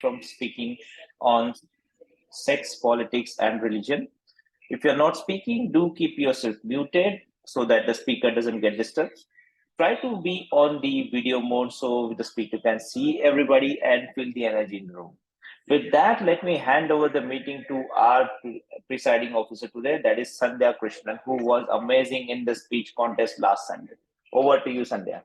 from speaking on sex, politics, and religion. If you're not speaking, do keep yourself muted so that the speaker doesn't get disturbed. Try to be on the video mode so the speaker can see everybody and feel the energy in the room. With that, let me hand over the meeting to our presiding officer today, that is Sandhya Krishnan, who was amazing in the speech contest last Sunday. Over to you, Sandhya.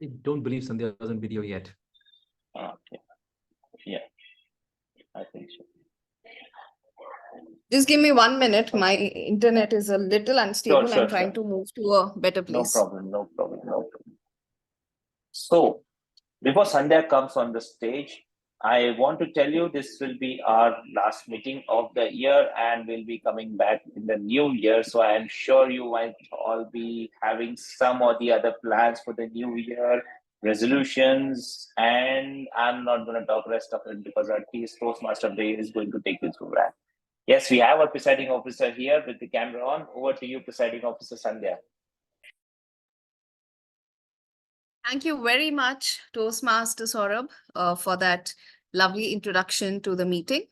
I don't believe Sandhya was on video yet. Okay. Yeah, I think so. Just give me 1 minute. My internet is a little unstable. Sure, I'm trying to move to a better place. No problem. So, before Sandhya comes on the stage, I want to tell you this will be our last meeting of the year and we'll be coming back in the new year. So I am sure you might all be having some or the other plans for the new year, resolutions, and I'm not going to talk rest of it because our Toastmaster Day is going to take you through that. Yes, we have our presiding officer here with the camera on. Over to you, presiding officer Sandhya. Thank you very much, Toastmaster Saurabh, for that lovely introduction to the meeting.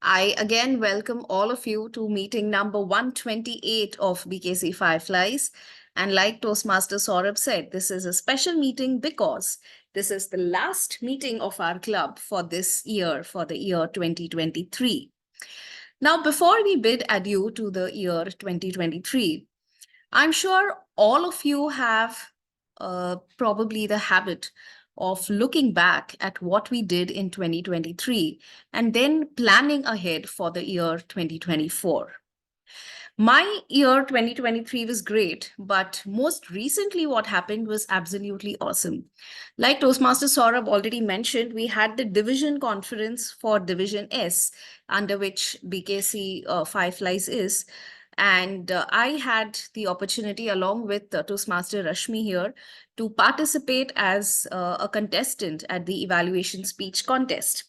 I again welcome all of you to meeting number 128 of BKC Fireflies. And like Toastmaster Saurabh said, this is a special meeting because this is the last meeting of our club for this year, for the year 2023. Now, before we bid adieu to the year 2023, I'm sure all of you have probably the habit of looking back at what we did in 2023 and then planning ahead for the year 2024. My year 2023 was great, but most recently what happened was absolutely awesome. Like Toastmaster Saurabh already mentioned, we had the division conference for Division S, under which BKC Fireflies is. And I had the opportunity, along with Toastmaster Rashmi here, to participate as a contestant at the evaluation speech contest.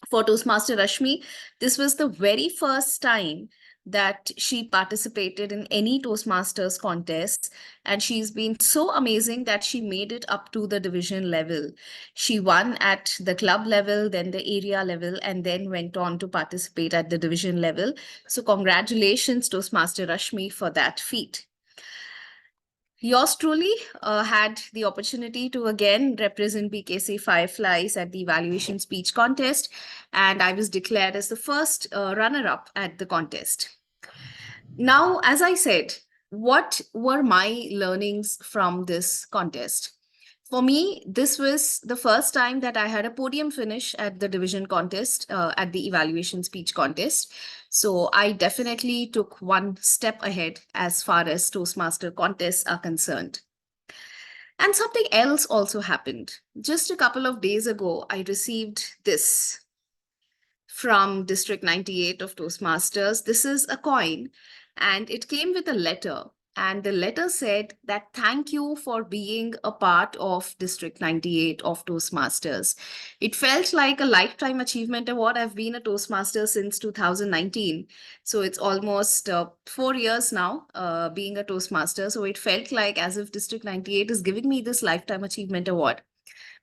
For Toastmaster Rashmi, this was the very first time that she participated in any Toastmasters contest, and she's been so amazing that she made it up to the division level. She won at the club level, then the area level, and then went on to participate at the division level. So congratulations, Toastmaster Rashmi, for that feat. Yours truly had the opportunity to again represent BKC Fireflies at the evaluation speech contest, and I was declared as the first runner-up at the contest. Now, as I said, what were my learnings from this contest? For me, this was the first time that I had a podium finish at the division contest, at the evaluation speech contest. So I definitely took one step ahead as far as Toastmaster contests are concerned. And something else also happened. Just a couple of days ago, I received this from District 98 of Toastmasters. This is a coin, and it came with a letter. And the letter said that thank you for being a part of District 98 of Toastmasters. It felt like a lifetime achievement award. I've been a Toastmaster since 2019. So it's almost 4 years now being a Toastmaster. So it felt like as if District 98 is giving me this lifetime achievement award.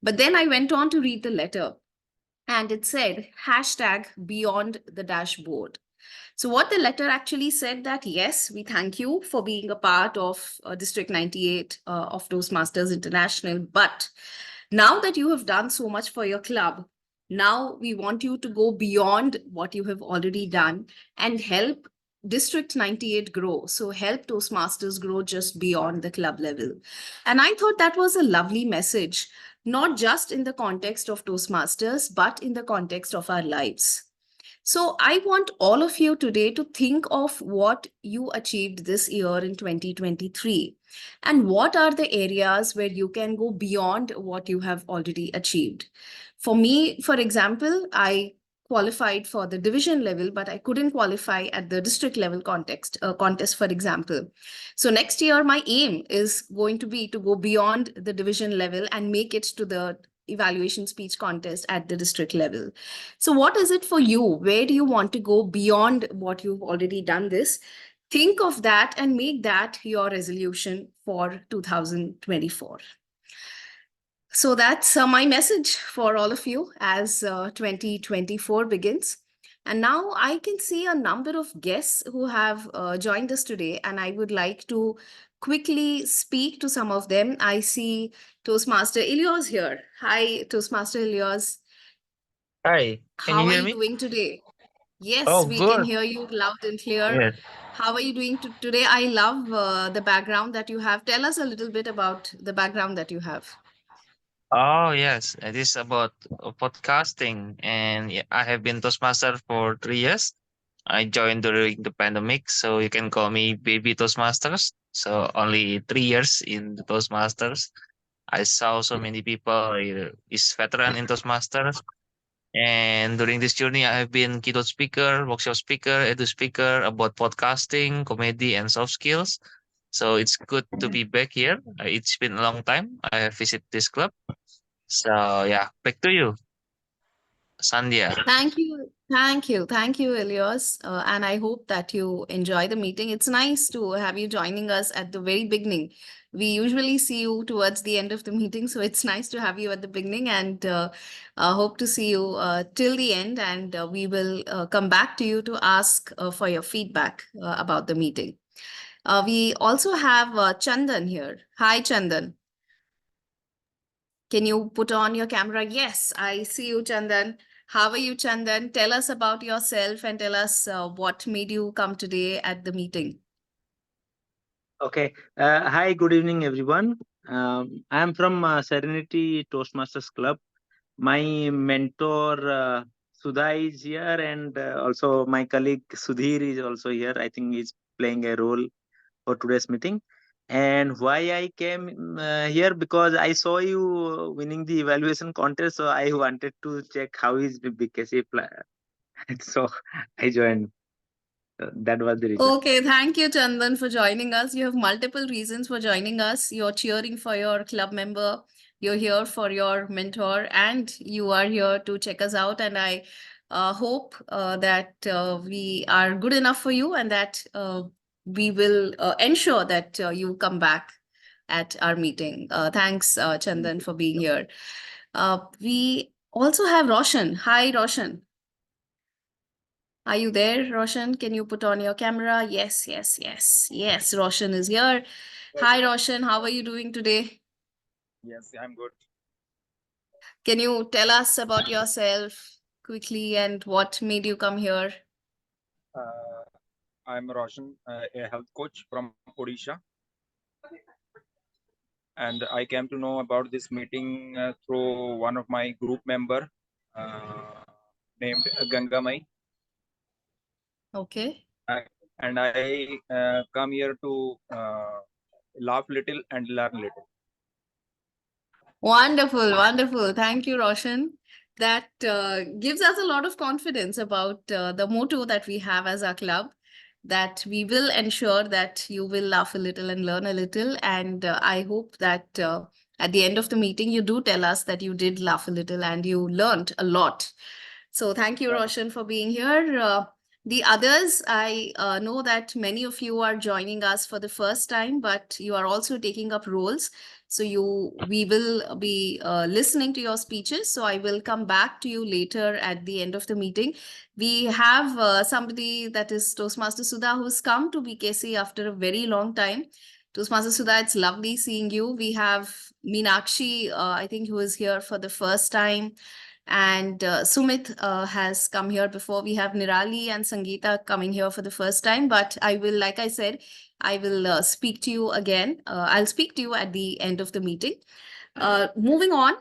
But then I went on to read the letter, and it said #beyond the dashboard. So what the letter actually said that, yes, we thank you for being a part of District 98 of Toastmasters International. But now that you have done so much for your club, now we want you to go beyond what you have already done and help District 98 grow. So help Toastmasters grow just beyond the club level. And I thought that was a lovely message, not just in the context of Toastmasters, but in the context of our lives. So I want all of you today to think of what you achieved this year in 2023 and what are the areas where you can go beyond what you have already achieved. For me, for example, I qualified for the division level, but I couldn't qualify at the district level contest, for example. So next year, my aim is going to be to go beyond the division level and make it to the evaluation speech contest at the district level. So what is it for you? Where do you want to go beyond what you've already done this? think of that and make that your resolution for 2024. So that's my message for all of you as 2024 begins. And now I can see a number of guests who have joined us today, and I would like to quickly speak to some of them. I see Toastmaster Ilyos here. Hi, Toastmaster Ilyos. Hi, can How you are hear you me? doing today? Yes, Oh, we can good. hear you loud and clear. Yes. How are you doing today? I love the background that you have. Tell us a little bit about the background that you have. Oh, yes. It is about podcasting, and yeah, I have been Toastmaster for 3 years. I joined during the pandemic, so you can call me Baby Toastmasters. So only 3 years in the Toastmasters. I saw so many people is veteran in Toastmasters. And during this journey, I have been keynote speaker, workshop speaker, edu speaker about podcasting, comedy, and soft skills. So it's good to be back here. It's been a long time. I have visited this club. So yeah, back to you, Sandhya. Thank you, Elios. And I hope that you enjoy the meeting. It's nice to have you joining us at the very beginning. We usually see you towards the end of the meeting, so it's nice to have you at the beginning, and hope to see you till the end. And we will come back to you to ask for your feedback about the meeting. We also have Chandan here. Hi, Chandan. Can you put on your camera? Yes, I see you, Chandan. How are you, Chandan? Tell us about yourself and tell us what made you come today at the meeting. Okay. Hi, good evening, everyone. I am from Serenity Toastmasters Club. My mentor Sudha is here, and also my colleague Sudhir is also here. I think he's playing a role for today's meeting. And why I came here, because I saw you winning the evaluation contest, so I wanted to check how is BKC. So I joined. That was the reason. Okay, thank you, Chandan, for joining us. You have multiple reasons for joining us. You're cheering for your club member, you're here for your mentor, and you are here to check us out. And I hope that we are good enough for you and that we will ensure that you come back at our meeting. Thanks, Chandan, for being here. We also have Roshan. Hi, Roshan. Are you there, Roshan? Can you put on your camera? Yes, yes, yes. Yes, Roshan is here. Hi, Roshan. How are you doing today? Yes, I'm good. Can you tell us about yourself quickly and what made you come here? I'm Roshan, a health coach from Odisha. And I came to know about this meeting through one of my group member named Gangamai. Okay. And I come here to laugh little and learn little. Wonderful, wonderful. Thank you, Roshan. That gives us a lot of confidence about the motto that we have as our club, that we will ensure that you will laugh a little and learn a little. And I hope that at the end of the meeting, you do tell us that you did laugh a little and you learned a lot. So thank you, Roshan, for being here. The others, I know that many of you are joining us for the first time, but you are also taking up roles. So we will be listening to your speeches. So I will come back to you later at the end of the meeting. We have somebody that is Toastmaster Sudha who's come to BKC after a very long time. Toastmaster Sudha, it's lovely seeing you. We have Meenakshi, I think, who is here for the first time. And Sumit has come here before. We have Nirali and Sangeeta coming here for the first time. But I will, like I said, I will speak to you again. I'll speak to you at the end of the meeting. Moving on,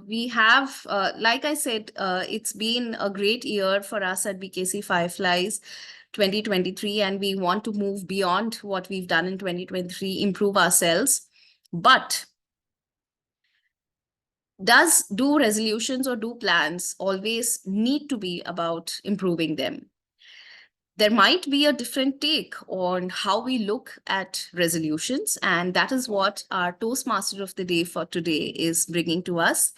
we have, like I said, it's been a great year for us at BKC Fireflies 2023, and we want to move beyond what we've done in 2023, improve ourselves. But do resolutions or do plans always need to be about improving them? There might be a different take on how we look at resolutions, and that is what our Toastmaster of the Day for today is bringing to us.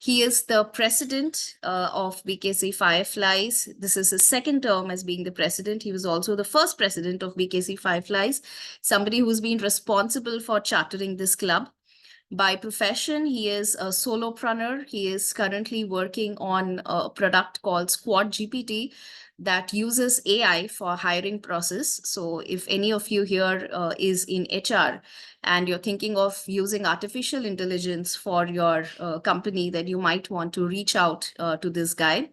He is the president of BKC Fireflies. This is his second term as being the president. He was also the first president of BKC Fireflies, somebody who's been responsible for chartering this club. By profession, he is a solopreneur. He is currently working on a product called Squad GPT that uses AI for hiring process. So if any of you here is in HR and you're thinking of using artificial intelligence for your company, then you might want to reach out to this guy.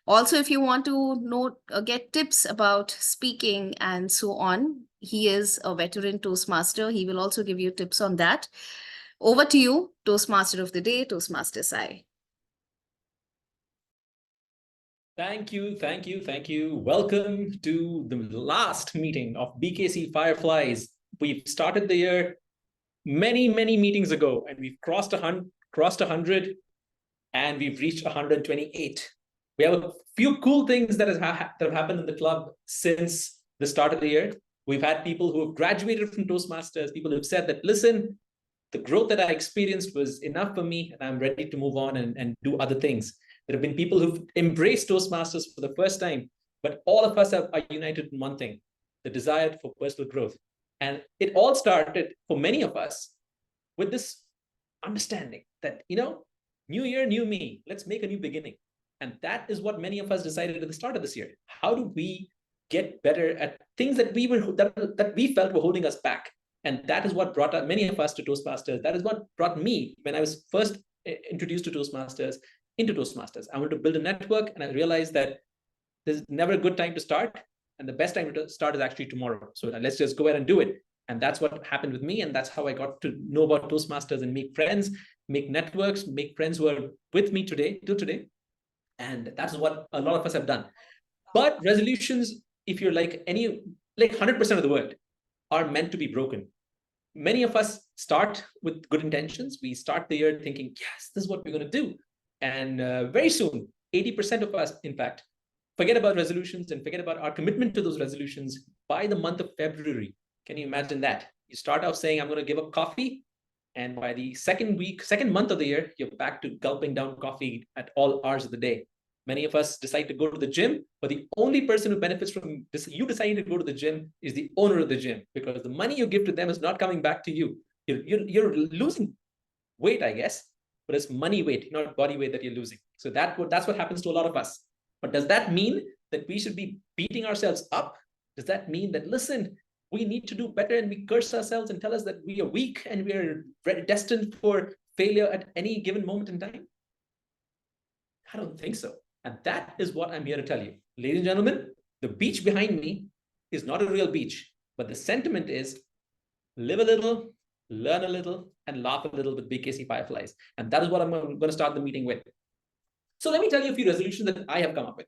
Also, if you want to know, get tips about speaking and so on, he is a veteran Toastmaster. He will also give you tips on that. Over to you, Toastmaster of the Day, Toastmaster Sai. Thank you, thank you, thank you. Welcome to the last meeting of BKC Fireflies. We've started the year many meetings ago, and we've crossed 100, and we've reached 128. We have a few cool things that have happened in the club since the start of the year. We've had people who have graduated from Toastmasters, people who have said that, listen, the growth that I experienced was enough for me, and I'm ready to move on and do other things. There have been people who've embraced Toastmasters for the first time, but all of us are united in one thing, the desire for personal growth. And it all started for many of us with this understanding that, new year, new me, let's make a new beginning. And that is what many of us decided at the start of this year. How do we get better at things that we felt were holding us back? And that is what brought many of us to Toastmasters. That is what brought me, when I was first introduced to Toastmasters, into Toastmasters. I wanted to build a network, and I realized that there's never a good time to start, and the best time to start is actually tomorrow. So let's just go ahead and do it. And that's what happened with me, and that's how I got to know about Toastmasters and make friends, make networks, make friends who are with me today, till today. And that's what a lot of us have done. But resolutions, if you're like 100% of the world, are meant to be broken. Many of us start with good intentions. We start the year thinking, yes, this is what we're going to do. And very soon, 80% of us, in fact, forget about resolutions and forget about our commitment to those resolutions by the month of February. Can you imagine that? You start out saying, I'm going to give up coffee. And by the second month of the year, you're back to gulping down coffee at all hours of the day. Many of us decide to go to the gym, but the only person who benefits from you deciding to go to the gym is the owner of the gym, because the money you give to them is not coming back to you. You're losing weight, I guess, but it's money weight, not body weight that you're losing. So that's what happens to a lot of us. But does that mean that we should be beating ourselves up? Does that mean that, listen, we need to do better and we curse ourselves and tell us that we are weak and we are destined for failure at any given moment in time? I don't think so. And that is what I'm here to tell you. Ladies and gentlemen, the beach behind me is not a real beach, but the sentiment is live a little, learn a little, and laugh a little with BKC Fireflies. And that is what I'm going to start the meeting with. So let me tell you a few resolutions that I have come up with.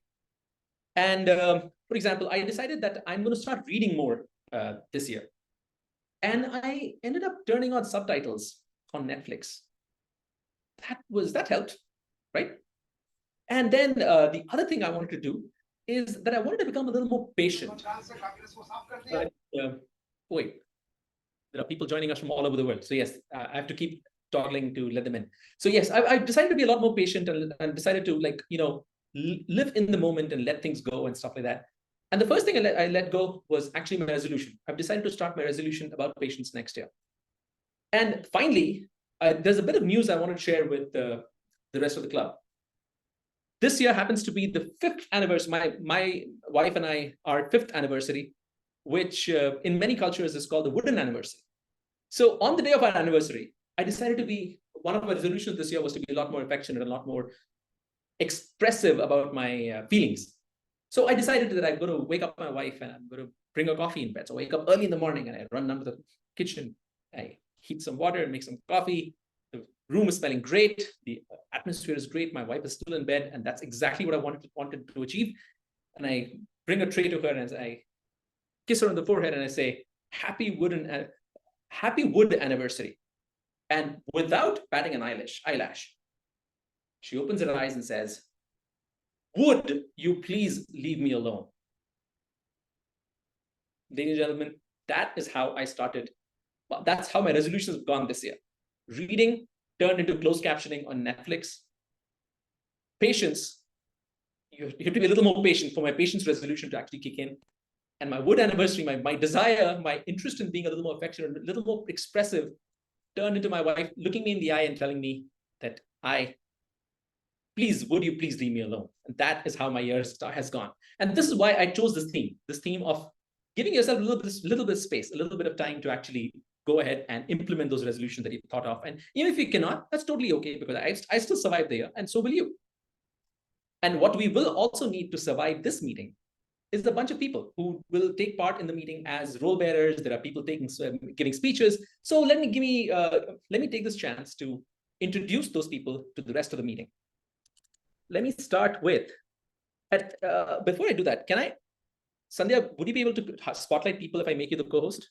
And for example, I decided that I'm going to start reading more this year. And I ended up turning on subtitles on Netflix. That helped, right? And then the other thing I wanted to do is that I wanted to become a little more patient. Wait, there are people joining us from all over the world. So yes, I have to keep toggling to let them in. So yes, I've decided to be a lot more patient and decided to live in the moment and let things go and stuff like that. And the first thing I let go was actually my resolution. I've decided to start my resolution about patience next year. And finally, there's a bit of news I want to share with the rest of the club. This year happens to be the 5th anniversary. My wife and I, our 5th anniversary, which in many cultures is called the wooden anniversary. So on the day of our anniversary, I decided to be, one of my resolutions this year was to be a lot more affectionate, a lot more expressive about my feelings. So I decided that I'm going to wake up my wife and I'm going to bring her coffee in bed. So I wake up early in the morning and I run down to the kitchen. I heat some water and make some coffee. The room is smelling great. The atmosphere is great. My wife is still in bed, and that's exactly what I wanted to achieve. And I bring a tray to her and I kiss her on the forehead and I say, happy wood anniversary. And without batting an eyelash, she opens her eyes and says, would you please leave me alone? Ladies and gentlemen, that is how I started. That's how my resolutions have gone this year. Reading turned into closed captioning on Netflix. patience, you have to be a little more patient for my patience resolution to actually kick in. And my wood anniversary, my desire, my interest in being a little more affectionate, a little more expressive, turned into my wife looking me in the eye and telling me that would you please leave me alone? And that is how my year has gone. And this is why I chose this theme of giving yourself a little bit of space, a little bit of time to actually go ahead and implement those resolutions that you thought of. And even if you cannot, that's totally okay, because I still survived the year, and so will you. And what we will also need to survive this meeting is a bunch of people who will take part in the meeting as role bearers. There are people giving speeches. So let me take this chance to introduce those people to the rest of the meeting. Let me start with, before I do that, Sandhya, would you be able to spotlight people if I make you the co-host?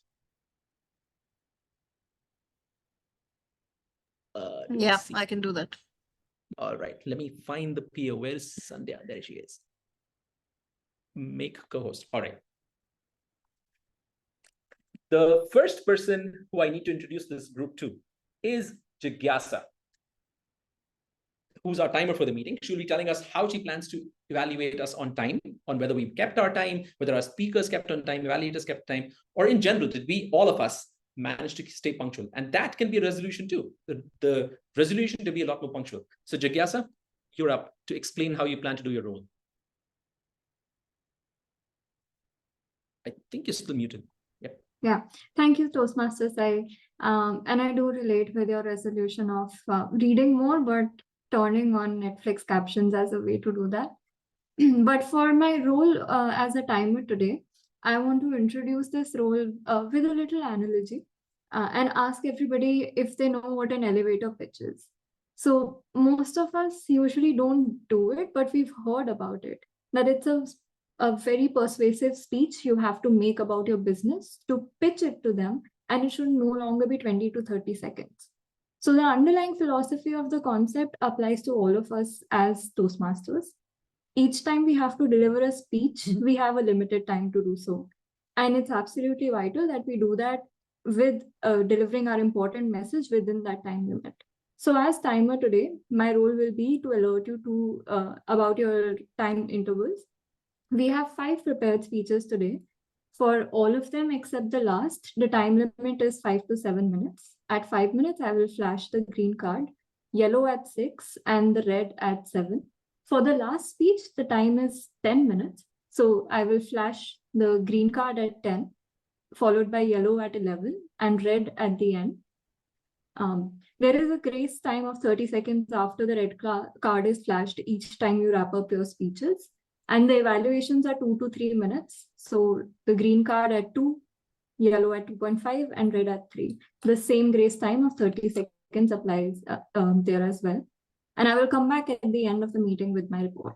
Yeah, I can do that. All right, let me find the PO. Where's Sandhya? There she is. Make co-host. All right. The first person who I need to introduce this group to is Jigyasa, who's our timer for the meeting. She'll be telling us how she plans to evaluate us on time, on whether we've kept our time, whether our speakers kept on time, evaluators kept time, or in general, did we, all of us, manage to stay punctual? And that can be a resolution too, the resolution to be a lot more punctual. So Jigyasa, you're up to explain how you plan to do your role. I think you're still muted. Yep. Yeah, thank you, Toastmasters. And I do relate with your resolution of reading more, but turning on Netflix captions as a way to do that. But for my role as a timer today, I want to introduce this role with a little analogy and ask everybody if they know what an elevator pitch is. So most of us usually don't do it, but we've heard about it, that it's a very persuasive speech you have to make about your business to pitch it to them, and it should no longer be 20 to 30 seconds. So the underlying philosophy of the concept applies to all of us as Toastmasters. Each time we have to deliver a speech, we have a limited time to do so. And it's absolutely vital that we do that with delivering our important message within that time limit. So as timer today, my role will be to alert you to about your time intervals. We have 5 prepared speeches today. For all of them except the last, the time limit is 5 to 7 minutes. At 5 minutes, I will flash the green card, yellow at 6, and the red at 7. For the last speech, the time is 10 minutes. So I will flash the green card at 10, followed by yellow at 11, and red at the end. There is a grace time of 30 seconds after the red card is flashed each time you wrap up your speeches. And the evaluations are 2 to 3 minutes. So the green card at 2, yellow at 2.5, and red at 3. The same grace time of 30 seconds applies there as well. And I will come back at the end of the meeting with my report.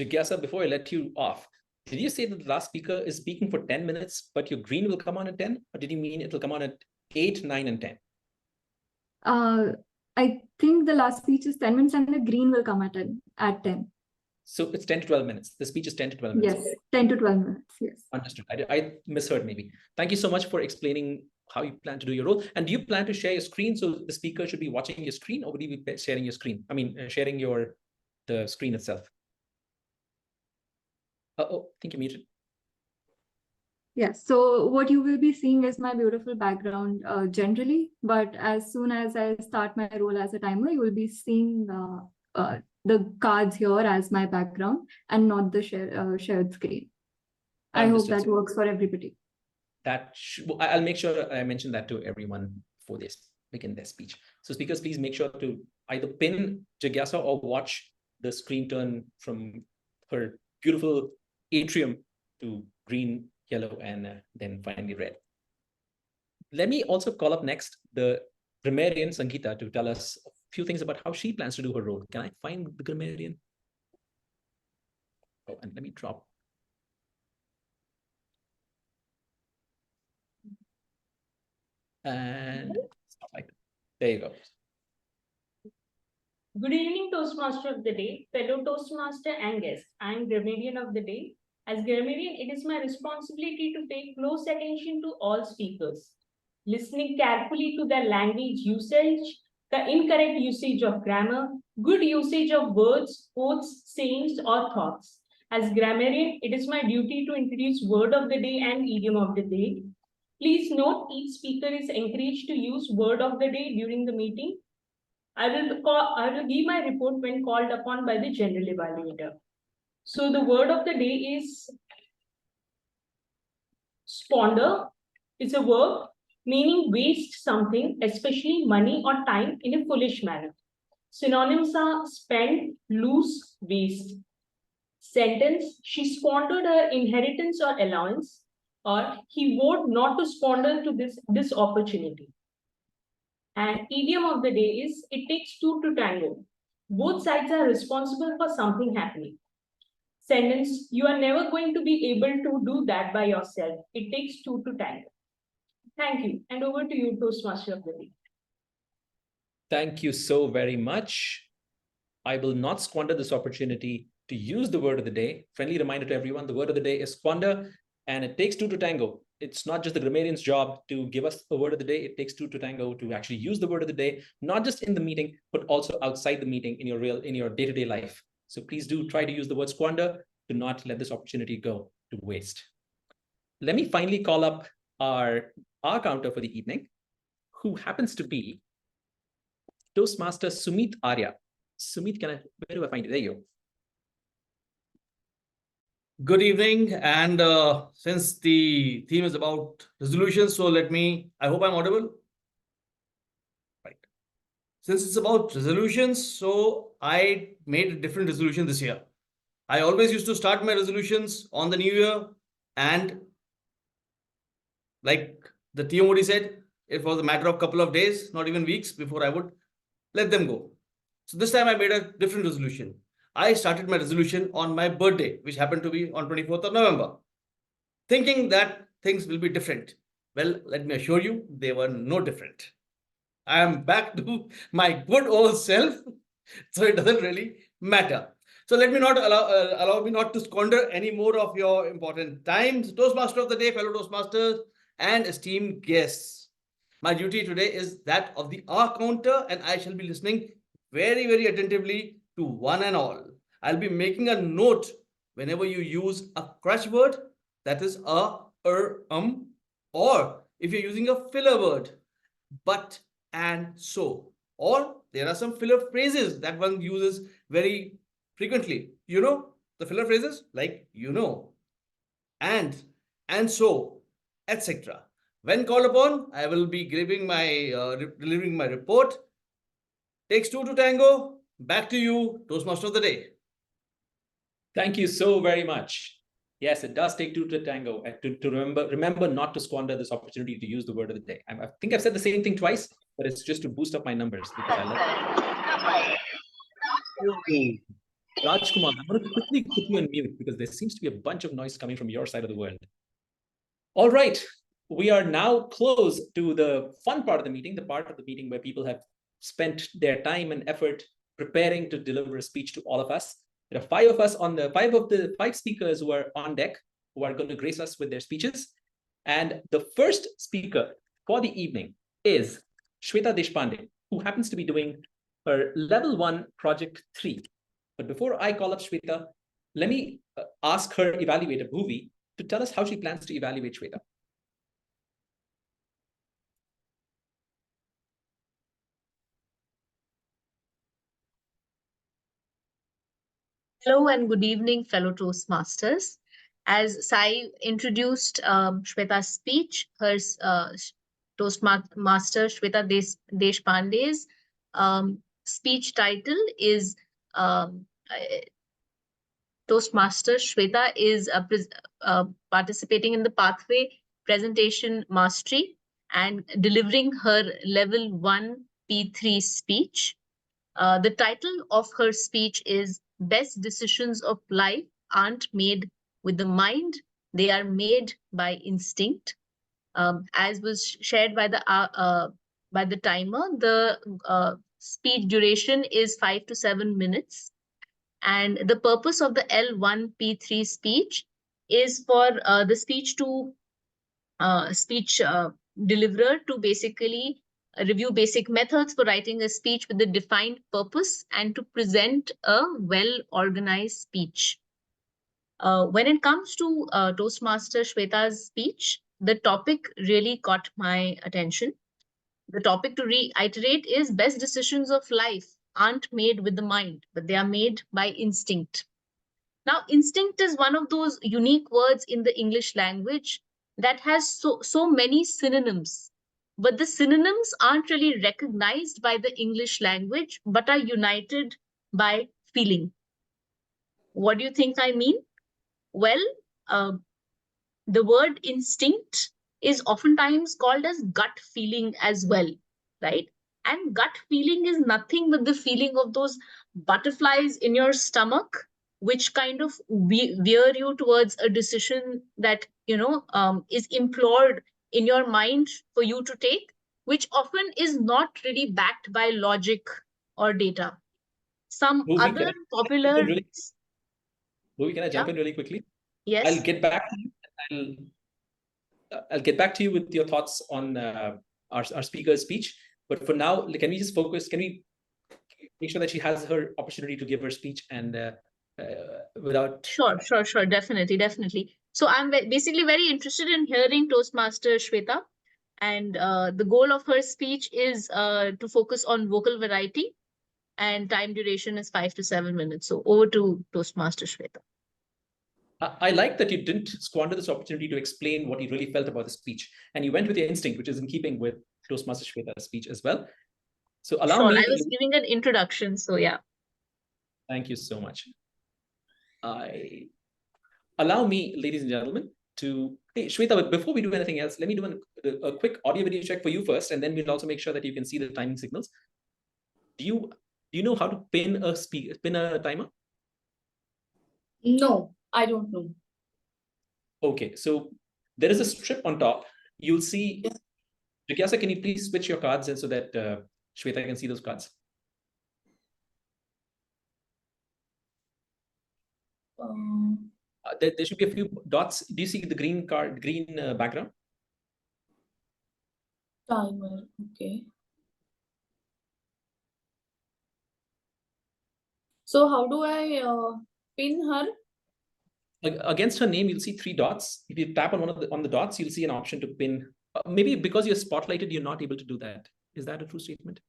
Jigyasa, before I let you off, did you say that the last speaker is speaking for 10 minutes, but your green will come on at 10? Or did you mean it will come on at 8, 9, and 10? I think the last speech is 10 minutes and the green will come at 10. So it's 10 to 12 minutes. The speech is 10 to 12 minutes. Yes, 10 to 12 minutes, yes. Understood. I misheard maybe. Thank you so much for explaining how you plan to do your role. And do you plan to share your screen so the speaker should be watching your screen, or would you be sharing your screen? I mean, sharing the screen itself. Oh, I think you're muted. Yes, so what you will be seeing is my beautiful background generally, but as soon as I start my role as a timer, you will be seeing the cards here as my background and not the shared screen. I hope that works for everybody. I'll make sure I mention that to everyone before they begin their speech. So speakers, please make sure to either pin Jigyasa or watch the screen turn from her beautiful atrium to green, yellow, and then finally red. Let me also call up next the grammarian Sangeeta to tell us a few things about how she plans to do her role. Can I find the grammarian? Oh, and let me drop. And stuff like that. There you go. Good evening, Toastmaster of the day, fellow Toastmaster and guests. I am grammarian of the day. As grammarian, it is my responsibility to pay close attention to all speakers, listening carefully to their language usage, the incorrect usage of grammar, good usage of words, quotes, sayings, or thoughts. As grammarian, it is my duty to introduce word of the day and idiom of the day. Please note each speaker is encouraged to use word of the day during the meeting. I will give my report when called upon by the general evaluator. So the word of the day is squander. It's a verb meaning waste something, especially money or time, in a foolish manner. Synonyms are spend, lose, waste. Sentence, she squandered her inheritance or allowance, or he vowed not to squander to this opportunity. And idiom of the day is, it takes two to tango. Both sides are responsible for something happening. Sentence, you are never going to be able to do that by yourself. It takes two to tango. Thank you. And over to you, Toastmaster of the day. Thank you so very much. I will not squander this opportunity to use the word of the day. Friendly reminder to everyone, the word of the day is squander, and it takes two to tango. It's not just the grammarian's job to give us a word of the day. It takes two to tango to actually use the word of the day, not just in the meeting, but also outside the meeting in your day-to-day life. So please do try to use the word squander. Do not let this opportunity go to waste. Let me finally call up our counter for the evening, who happens to be Toastmaster Sumit Arya. Sumit, where do I find you? There you go. Good evening, and since the theme is about resolutions, so I hope I'm audible. Right. Since it's about resolutions, so I made a different resolution this year. I always used to start my resolutions on the new year, and like the TMOD said, it was a matter of a couple of days, not even weeks, before I would let them go. So this time I made a different resolution. I started my resolution on my birthday, which happened to be on 24th of November, thinking that things will be different. Well, let me assure you, they were no different. I am back to my good old self, so it doesn't really matter. So let me not allow me not to squander any more of your important time. Toastmaster of the day, fellow Toastmasters, and esteemed guests. My duty today is that of the R counter, and I shall be listening very, very attentively to one and all. I'll be making a note whenever you use a crutch word, that is or if you're using a filler word, but, and, so, or there are some filler phrases that one uses very frequently. You know, the filler phrases like, you know, and so, etc. When called upon, I will be delivering my report. Takes two to tango. Back to you, Toastmaster of the day. Thank you so very much. Yes, it does take two to tango. To remember not to squander this opportunity to use the word of the day. I think I've said the same thing twice, but it's just to boost up my numbers because I love it. Rajkumar, I'm going to quickly put you on mute because there seems to be a bunch of noise coming from your side of the world. All right, we are now close to the fun part of the meeting, the part of the meeting where people have spent their time and effort preparing to deliver a speech to all of us. There are five of the five speakers who are on deck, who are going to grace us with their speeches. And the first speaker for the evening is Shweta Deshpande, who happens to be doing her level 1 project 3. But before I call up Shweta, let me ask her evaluator, Bhuvi, to tell us how she plans to evaluate Shweta. Hello and good evening, fellow Toastmasters. As Sai introduced Shweta's speech, her Toastmaster Shweta Deshpande's speech title is Toastmaster Shweta is participating in the Pathway Presentation Mastery and delivering her level 1 P3 speech. The title of her speech is Best Decisions of Life Aren't Made with the Mind, They Are Made by Instinct. As was shared by the timer, the speech duration is 5 to 7 minutes. And the purpose of the L1P3 speech is for the speech deliverer to basically review basic methods for writing a speech with a defined purpose, and to present a well-organized speech. When it comes to Toastmaster Shweta's speech, the topic really caught my attention. The topic, to reiterate, is best decisions of life aren't made with the mind, but they are made by instinct. Now, instinct is one of those unique words in the English language that has so many synonyms. But the synonyms aren't really recognized by the English language, but are united by feeling. What do you think I mean? Well, the word instinct is oftentimes called as gut feeling as well, right? And gut feeling is nothing but the feeling of those butterflies in your stomach, which kind of veer you towards a decision that, is implored in your mind for you to take, which often is not really backed by logic or data. Some Bhuvi, other popular. Bhuvi, can I jump in really quickly? Yes. I'll get back to you. I'll get back to you with your thoughts on our speaker's speech. But for now, can we just focus? Can we make sure that she has her opportunity to give her speech and without... Sure, definitely. So I'm basically very interested in hearing Toastmaster Shweta, and the goal of her speech is to focus on vocal variety, and time duration is 5 to 7 minutes. So over to Toastmaster Shweta. I like that you didn't squander this opportunity to explain what you really felt about the speech, and you went with your instinct, which is in keeping with Toastmaster Shweta's speech as well. So allow me. I was giving an introduction, so yeah. Thank you so much. Allow me, ladies and gentlemen, to... Hey, Shweta, before we do anything else, let me do a quick audio video check for you first, and then we'll also make sure that you can see the timing signals. Do you know how to pin a timer? No, I don't know. Okay, so there is a strip on top. You'll see... Jigyasa, can you please switch your cards and so that Shweta can see those cards? There should be a few dots. Do you see the green background? Timer, okay. So how do I pin her? Against her name, you'll see 3 dots. If you tap on the dots, you'll see an option to pin. Maybe because you're spotlighted, you're not able to do that. Is that a true statement?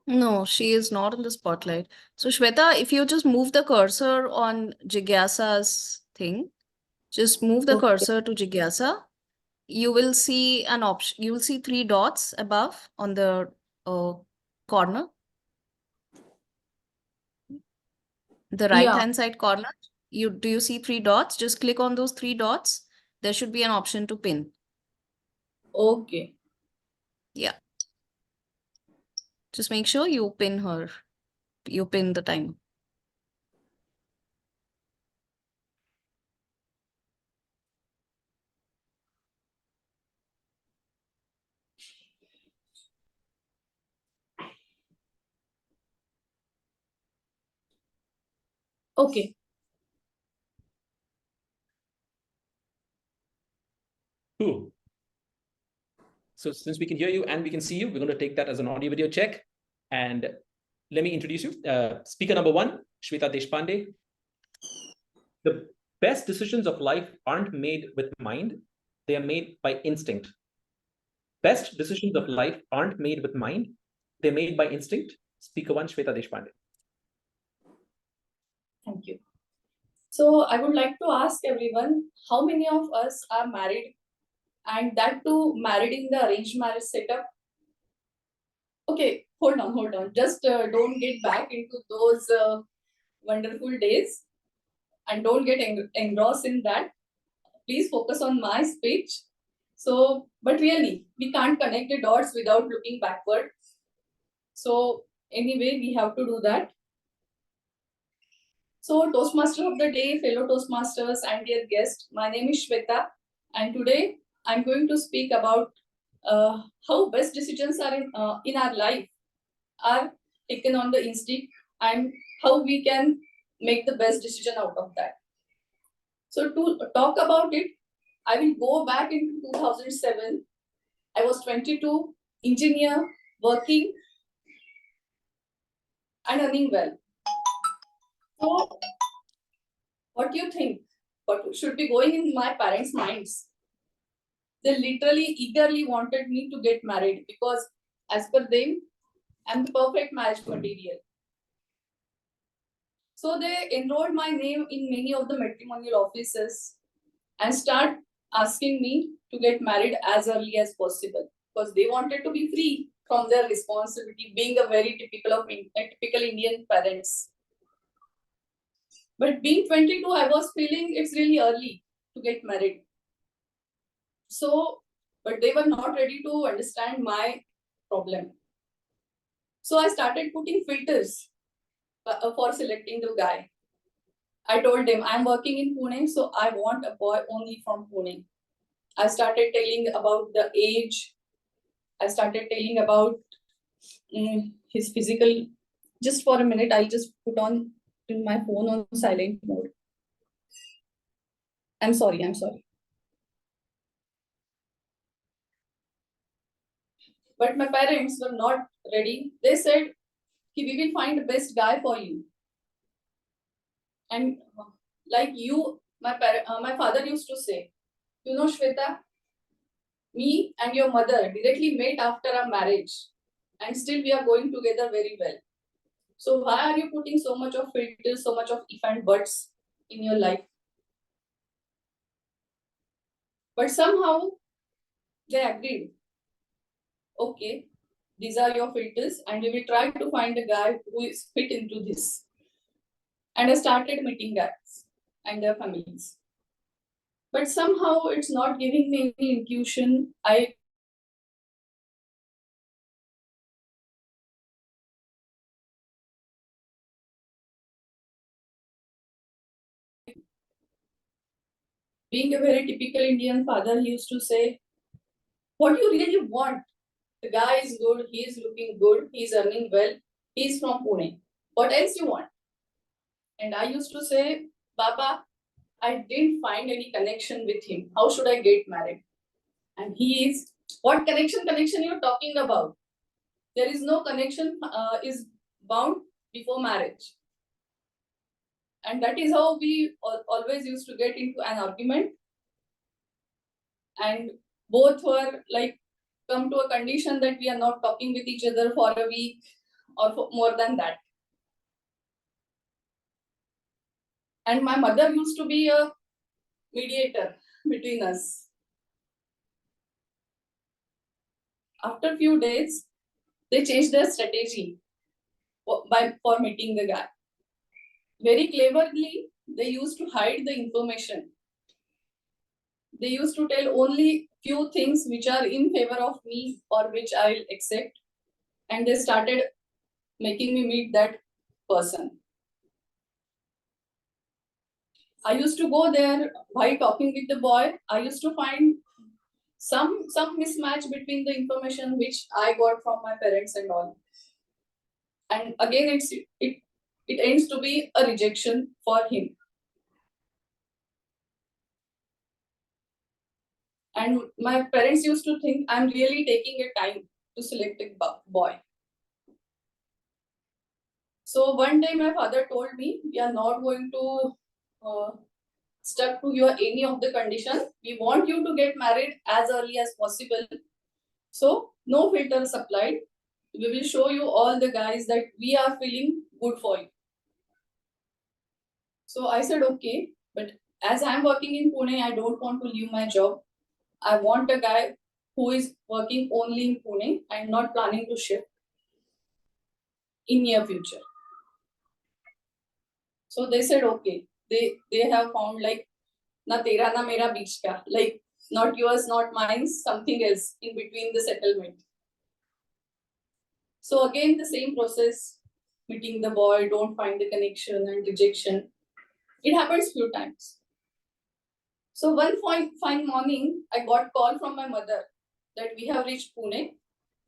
No, she is not in the spotlight. So Shweta, if you just move the cursor on Jigyasa's thing, just move the cursor to Jigyasa, you will see an option. You will see 3 dots above on the corner. The right-hand side corner. Do you see 3 dots? Just click on those 3 dots. There should be an option to pin. Okay. Yeah. Just make sure you pin her. You pin the timer. Okay. Cool. So since we can hear you and we can see you, we're going to take that as an audio video check. And let me introduce you. Speaker number 1, Shweta Deshpande. The best decisions of life aren't made with mind. They are made by instinct. Best decisions of life aren't made with mind. They're made by instinct. Speaker 1, Shweta Deshpande. Thank you. So I would like to ask everyone, how many of us are married, and that too married in the arranged marriage setup? Okay, hold on. Just don't get back into those wonderful days and don't get engrossed in that. Please focus on my speech. So, but really, we can't connect the dots without looking backward. So anyway, we have to do that. So Toastmaster of the day, fellow Toastmasters and dear guest, my name is Shweta, and today I'm going to speak about how best decisions are in our life are taken on the instinct and how we can make the best decision out of that. So to talk about it, I will go back into 2007. I was 22, engineer, working and earning well. So what do you think? What should be going in my parents' minds? They literally eagerly wanted me to get married because as per them, I'm the perfect marriage material. So they enrolled my name in many of the matrimonial offices and start asking me to get married as early as possible because they wanted to be free from their responsibility, being a very typical Indian parents. But being 22, I was feeling it's really early to get married. So, but they were not ready to understand my problem. So I started putting filters for selecting the guy. I told them I'm working in Pune, so I want a boy only from Pune. I started telling about the age. I started telling about his physical. Just for a minute, I'll just put on my phone on silent mode. I'm sorry. But my parents were not ready. They said, we will find the best guy for you. And like you, my father used to say, you know, Shweta, me and your mother directly met after our marriage, and still we are going together very well. So why are you putting so much of filters, so much of if and buts in your life? But somehow they agreed. Okay, these are your filters, and we will try to find a guy who is fit into this. And I started meeting guys and their families. But somehow it's not giving me any intuition. Being a very typical Indian father, he used to say, what do you really want? The guy is good, he is looking good, he is earning well, he is from Pune. What else you want? And I used to say, Baba, I didn't find any connection with him. How should I get married? And he is, what connection you're talking about? There is no connection is bound before marriage. And that is how we always used to get into an argument. And both were like, come to a condition that we are not talking with each other for a week or for more than that. And my mother used to be a mediator between us. After a few days, they changed their strategy for meeting the guy. Very cleverly, they used to hide the information. They used to tell only few things which are in favor of me or which I will accept. And they started making me meet that person. I used to go there while talking with the boy. I used to find some mismatch between the information which I got from my parents and all. And again, it ends to be a rejection for him. And my parents used to think I'm really taking a time to select a boy. So one day my father told me, we are not going to stuck to your any of the conditions. We want you to get married as early as possible. So no filters applied. We will show you all the guys that we are feeling good for you. So I said, okay, but as I'm working in Pune, I don't want to leave my job. I want a guy who is working only in Pune and not planning to shift in near future. So they said, okay, they have found like na tera na mera beech ka, like not yours, not mine, something else in between the settlement. So again, the same process, meeting the boy, don't find the connection and rejection. It happens few times. So one fine morning, I got call from my mother that we have reached Pune.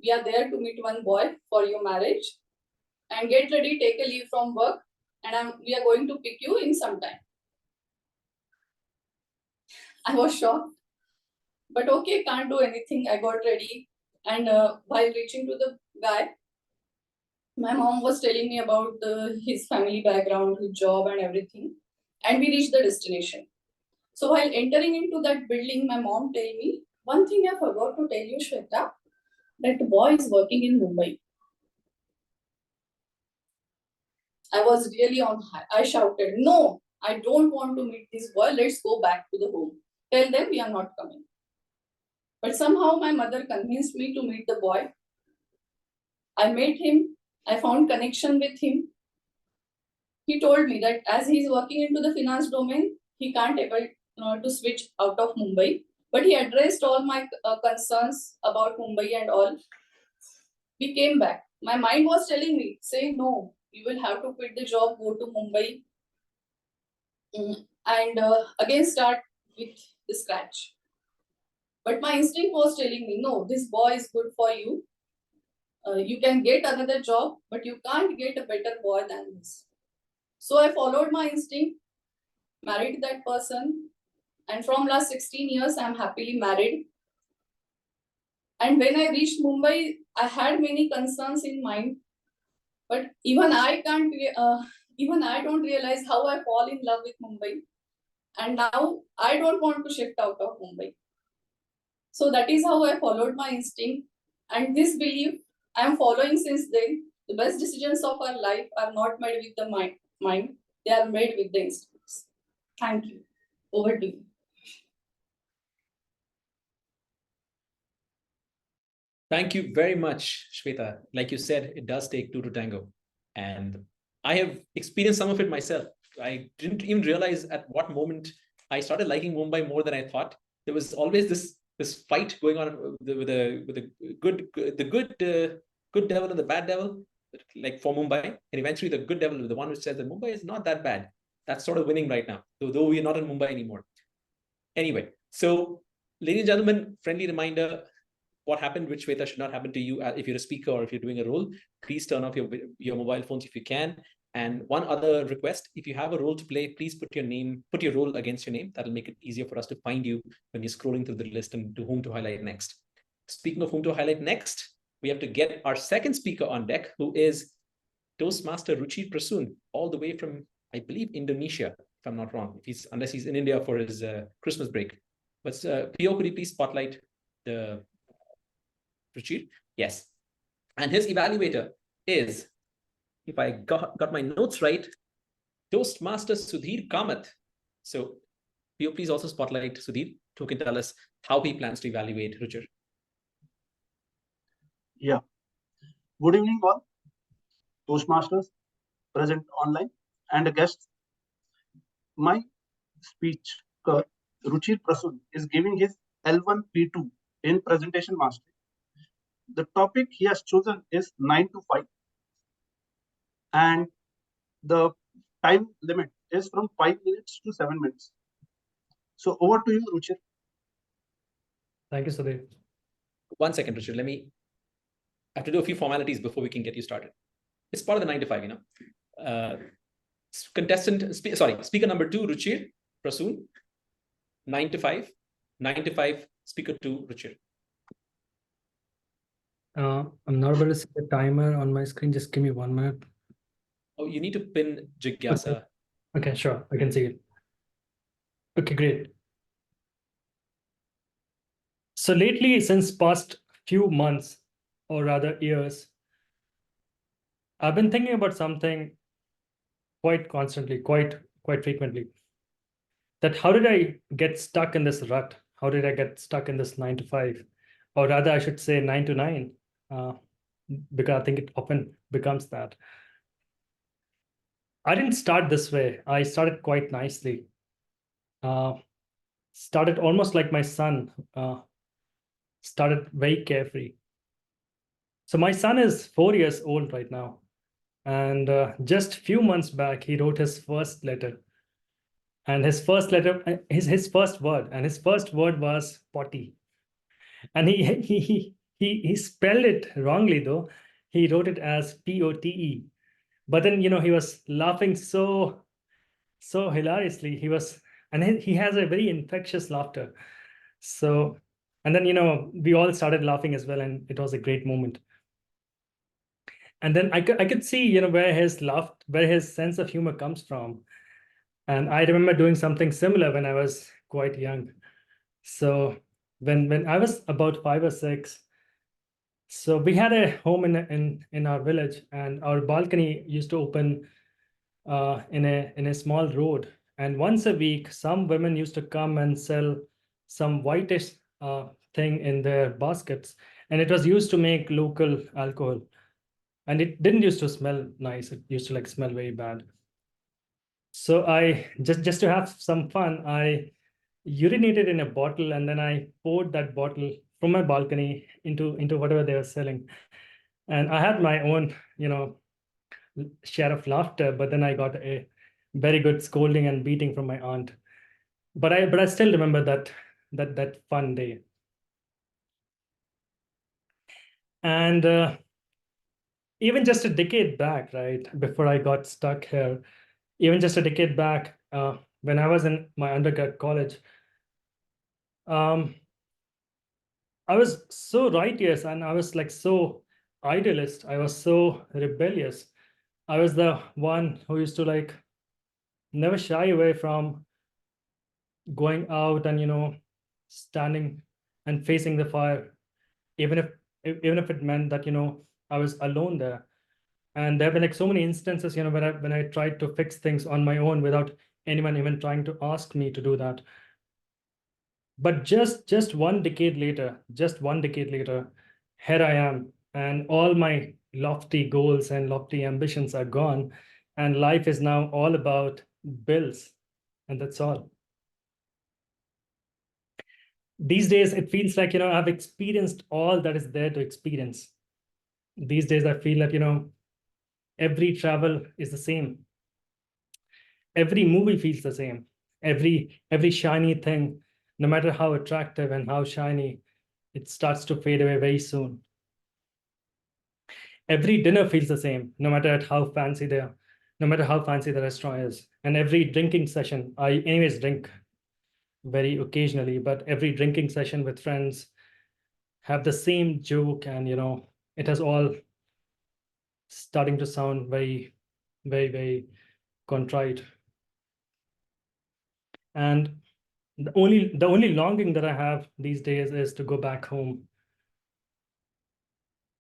We are there to meet one boy for your marriage. And get ready, take a leave from work, and we are going to pick you in some time. I was shocked. But okay, can't do anything. I got ready. And while reaching to the guy. My mom was telling me about his family background, his job, and everything. And we reached the destination. So while entering into that building, my mom told me, one thing I forgot to tell you, Shweta, that the boy is working in Mumbai. I was really on high. I shouted, no, I don't want to meet this boy. Let's go back to the home. Tell them we are not coming. But somehow my mother convinced me to meet the boy. I met him. I found connection with him. He told me that as he is working into the finance domain, he can't able to switch out of Mumbai. But he addressed all my concerns about Mumbai and all. We came back. My mind was telling me, say no, you will have to quit the job, go to Mumbai, and again start with the scratch. But my instinct was telling me, no, this boy is good for you. You can get another job, but you can't get a better boy than this. So I followed my instinct, married that person, and from last 16 years, I'm happily married. And when I reached Mumbai, I had many concerns in mind, but even I don't realize how I fall in love with Mumbai. And now I don't want to shift out of Mumbai. So that is how I followed my instinct. And this belief I am following since then. The best decisions of our life are not made with the mind. They are made with the instincts. Thank you. Over to you. Thank you very much, Shweta. Like you said, it does take two to tango. And I have experienced some of it myself. I didn't even realize at what moment I started liking Mumbai more than I thought. There was always this fight going on with the good devil and the bad devil, like for Mumbai. And eventually the good devil, the one which says that Mumbai is not that bad. That's sort of winning right now, though we are not in Mumbai anymore. Anyway, so ladies and gentlemen, friendly reminder, what happened with Shweta should not happen to you if you're a speaker or if you're doing a role. Please turn off your mobile phones if you can. And one other request, if you have a role to play, please put your role against your name. That'll make it easier for us to find you when you're scrolling through the list and to whom to highlight next. Speaking of whom to highlight next, we have to get our second speaker on deck, who is Toastmaster Ruchir Prasoon, all the way from, I believe, Indonesia, if I'm not wrong, unless he's in India for his Christmas break. But Pio, could you please spotlight the Ruchir? Yes. And his evaluator is, if I got my notes right, Toastmaster Sudhir Kamath. So, Pio, please also spotlight Sudhir, who can tell us how he plans to evaluate Ruchir. Yeah. Good evening, all. Toastmasters present online and guests. My speaker, Ruchir Prasoon, is giving his L1 P2 in presentation mastery. The topic he has chosen is 9 to 5. And the time limit is from 5 minutes to 7 minutes. So over to you, Ruchir. Thank you, Sudhir. 1 second, Ruchir. I have to do a few formalities before we can get you started. It's part of the 9 to 5, you know. Speaker number 2, Ruchir Prasoon. 9 to 5. 9 to 5, speaker 2, Ruchir. I'm not able to see the timer on my screen. Just give me 1 minute. Oh, you need to pin Jigyasa. Okay, sure. I can see it. Okay, great. So lately, since past few months, or rather years, I've been thinking about something quite constantly, quite frequently. That how did I get stuck in this rut? How did I get stuck in this 9 to 5? Or rather, I should say 9 to 9, because I think it often becomes that. I didn't start this way. I started quite nicely. Started almost like my son, started very carefree. So my son is 4 years old right now. And just a few months back, he wrote his first letter. And his first letter, his first word, and his first word was potty. And he spelled it wrongly, though. He wrote it as P-O-T-E. But then, he was laughing so hilariously. And he has a very infectious laughter. So, and then, we all started laughing as well, and it was a great moment. And then I could see, where his sense of humor comes from. And I remember doing something similar when I was quite young. So when I was about 5 or 6, so we had a home in our village, and our balcony used to open in a small road. And once a week, some women used to come and sell some whitish thing in their baskets, and it was used to make local alcohol. And it didn't used to smell nice. It used to smell very bad. So I just to have some fun, I urinated in a bottle, and then I poured that bottle from my balcony into whatever they were selling. And I had my own, share of laughter, but then I got a very good scolding and beating from my aunt. But I still remember that fun day. And even just a decade back, right before I got stuck here, even just a decade back, when I was in my undergrad college, I was so righteous, and I was so idealist. I was so rebellious. I was the one who used to never shy away from going out and standing and facing the fire, even if it meant that I was alone there. And there have been so many instances when I tried to fix things on my own without anyone even trying to ask me to do that. But just one decade later, here I am, and all my lofty goals and lofty ambitions are gone, and life is now all about bills, and that's all. These days, it feels like I've experienced all that is there to experience. These days, I feel that every travel is the same. Every movie feels the same. Every shiny thing, no matter how attractive and how shiny, it starts to fade away very soon. Every dinner feels the same, no matter how fancy the restaurant is. And every drinking session, I anyways drink very occasionally, but every drinking session with friends have the same joke, and it has all starting to sound very, very, very contrite. And the only longing that I have these days is to go back home.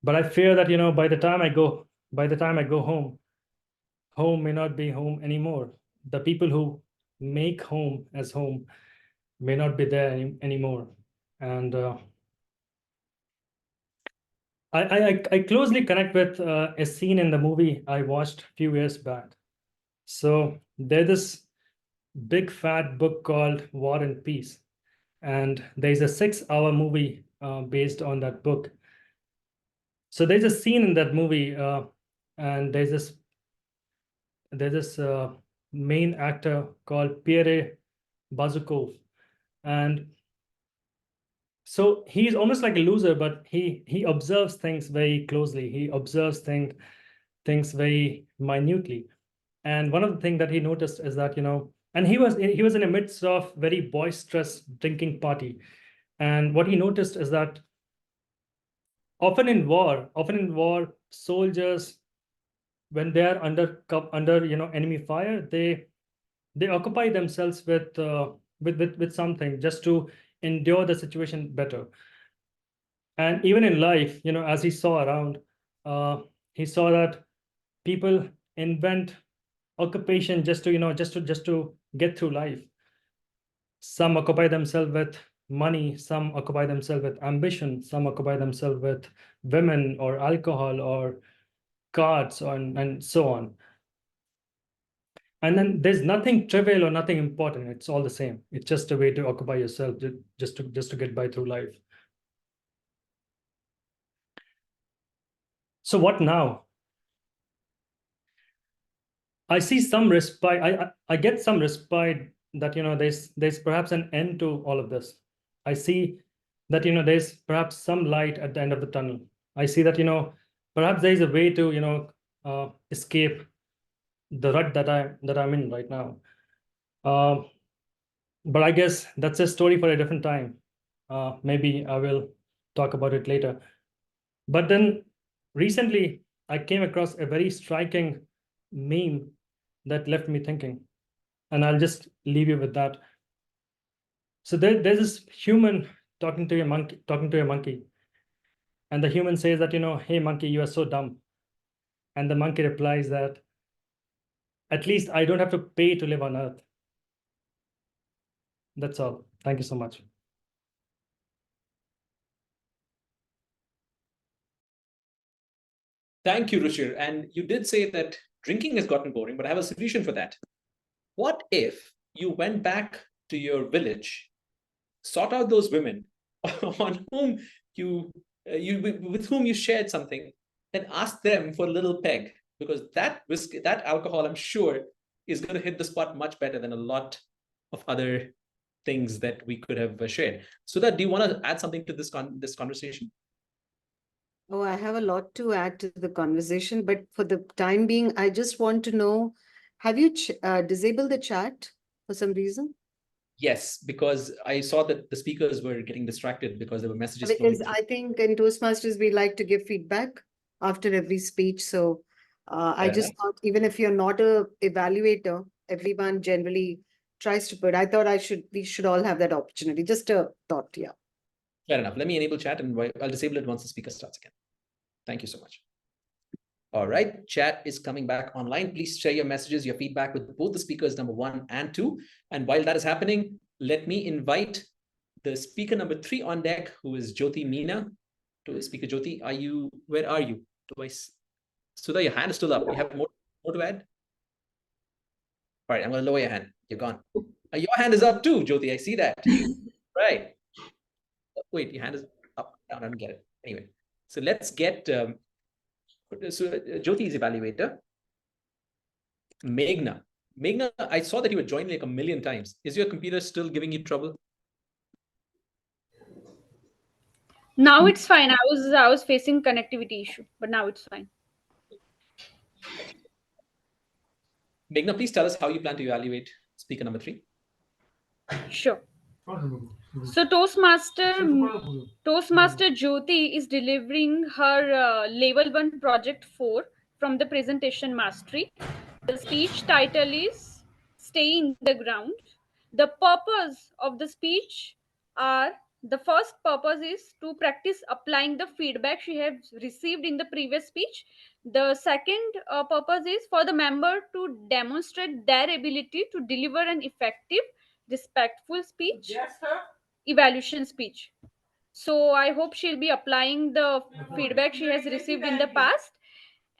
But I fear that by the time I go home may not be home anymore. The people who make home as home may not be there anymore. And I closely connect with a scene in the movie I watched a few years back. So there's this big fat book called War and Peace, and there's a 6-hour movie based on that book. So there's a scene in that movie, and there's this main actor called Pierre Bazukov, and so he's almost like a loser, but he observes things very closely. He observes things very minutely. And one of the things that he noticed is that and he was in the midst of very boisterous drinking party. And what he noticed is that often in war, soldiers, when they are under enemy fire, they occupy themselves with something just to endure the situation better. And even in life, as he saw around, he saw that people invent occupation just to get through life. Some occupy themselves with money, some occupy themselves with ambition, some occupy themselves with women or alcohol or cards and so on. And then there's nothing trivial or nothing important. It's all the same. It's just a way to occupy yourself, just to get by through life. So what now? I see some respite. I get some respite that there's perhaps an end to all of this. I see that there's perhaps some light at the end of the tunnel. I see that perhaps there is a way to escape the rut that I'm in right now. But I guess that's a story for a different time. Maybe I will talk about it later. But then recently I came across a very striking meme that left me thinking, and I'll just leave you with that. So there's this human talking to a monkey, and the human says that, hey monkey, you are so dumb. And the monkey replies that, at least I don't have to pay to live on earth. That's all. Thank you so much. Thank you, Ruchir. And you did say that drinking has gotten boring, but I have a solution for that. What if you went back to your village, sought out those women on whom with whom you shared something, and asked them for a little peg, because that whiskey, that alcohol, I'm sure, is going to hit the spot much better than a lot of other things that we could have shared. So that, do you want to add something to this conversation? Oh, I have a lot to add to the conversation, but for the time being, I just want to know, have you disabled the chat for some reason? Yes, because I saw that the speakers were getting distracted because there were messages. Because I think in Toastmasters, we like to give feedback after every speech. So I just thought, even if you're not a evaluator, everyone generally tries to put, I thought we should all have that opportunity. Just a thought, yeah. Fair enough. Let me enable chat and I'll disable it once the speaker starts again. Thank you so much. All right, chat is coming back online. Please share your messages, your feedback with both the speakers, number 1 and 2. And while that is happening, let me invite the speaker number 3 on deck, who is Jyoti Meena. To Speaker Jyoti, where are you? Sudha, your hand is still up. You have more to add? All right, I'm going to lower your hand. You're gone. Your hand is up too, Jyoti. I see that. Right. Wait, your hand is up. I don't get it. Anyway, so let's get... Jyoti is evaluator. Meghna, I saw that you were joined like a million times. Is your computer still giving you trouble? Now it's fine. I was facing connectivity issue, but now it's fine. Meghna, please tell us how you plan to evaluate speaker number 3. Sure. So Toastmaster Jyoti is delivering her level 1 project 4 from the presentation mastery. The speech title is Stay in the Ground. The purpose of the speech the first purpose is to practice applying the feedback she has received in the previous speech. The second purpose is for the member to demonstrate their ability to deliver an effective, respectful speech, evaluation speech. So I hope she'll be applying the feedback she has received in the past.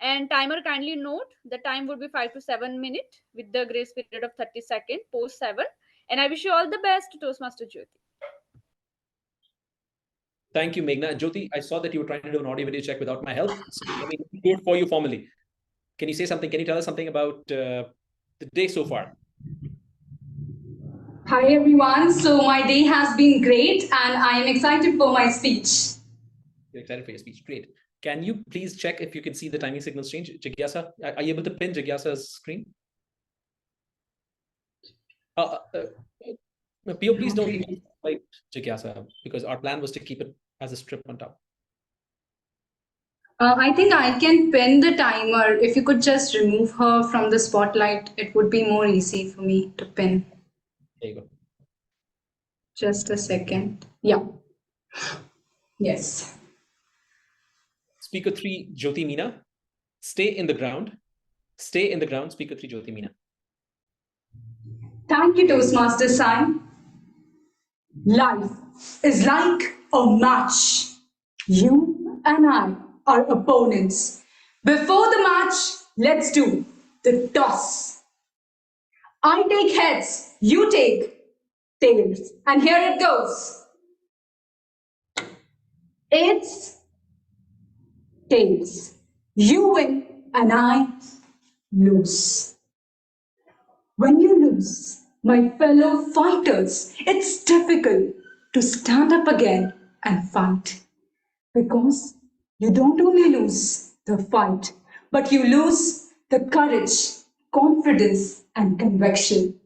And timer, kindly note, the time would be 5 to 7 minutes with the grace period of 30 seconds post 7. And I wish you all the best, Toastmaster Jyoti. Thank you, Meghna. Jyoti, I saw that you were trying to do an audio video check without my help. So let me do it for you formally. Can you say something? Can you tell us something about the day so far? Hi, everyone. So my day has been great and I am excited for my speech. You're excited for your speech. Great. Can you please check if you can see the timing signals change? Jigyasa, are you able to pin Jigyasa's screen? Pio, please don't like Jigyasa, because our plan was to keep it as a strip on top. I think I can pin the timer. If you could just remove her from the spotlight, it would be more easy for me to pin. There you go. Just a second. Yeah. Yes. Speaker 3, Jyoti Meena. Stay in the ground. Stay in the ground, Speaker 3, Jyoti Meena. Thank you, Toastmaster Sai. Life is like a match. You and I are opponents. Before the match, let's do the toss. I take heads, you take tails. And here it goes. It's tails. You win and I lose. When you lose, my fellow fighters, it's difficult to stand up again and fight. Because you don't only lose the fight, but you lose the courage, confidence, and conviction.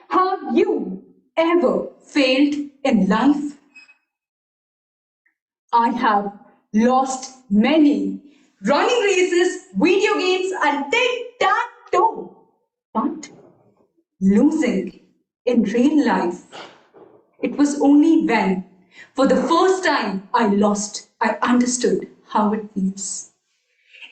Have you ever failed in life? I have lost many running races, video games, and tic-tac-toe. But losing in real life, it was only when, for the first time I lost, I understood how it feels.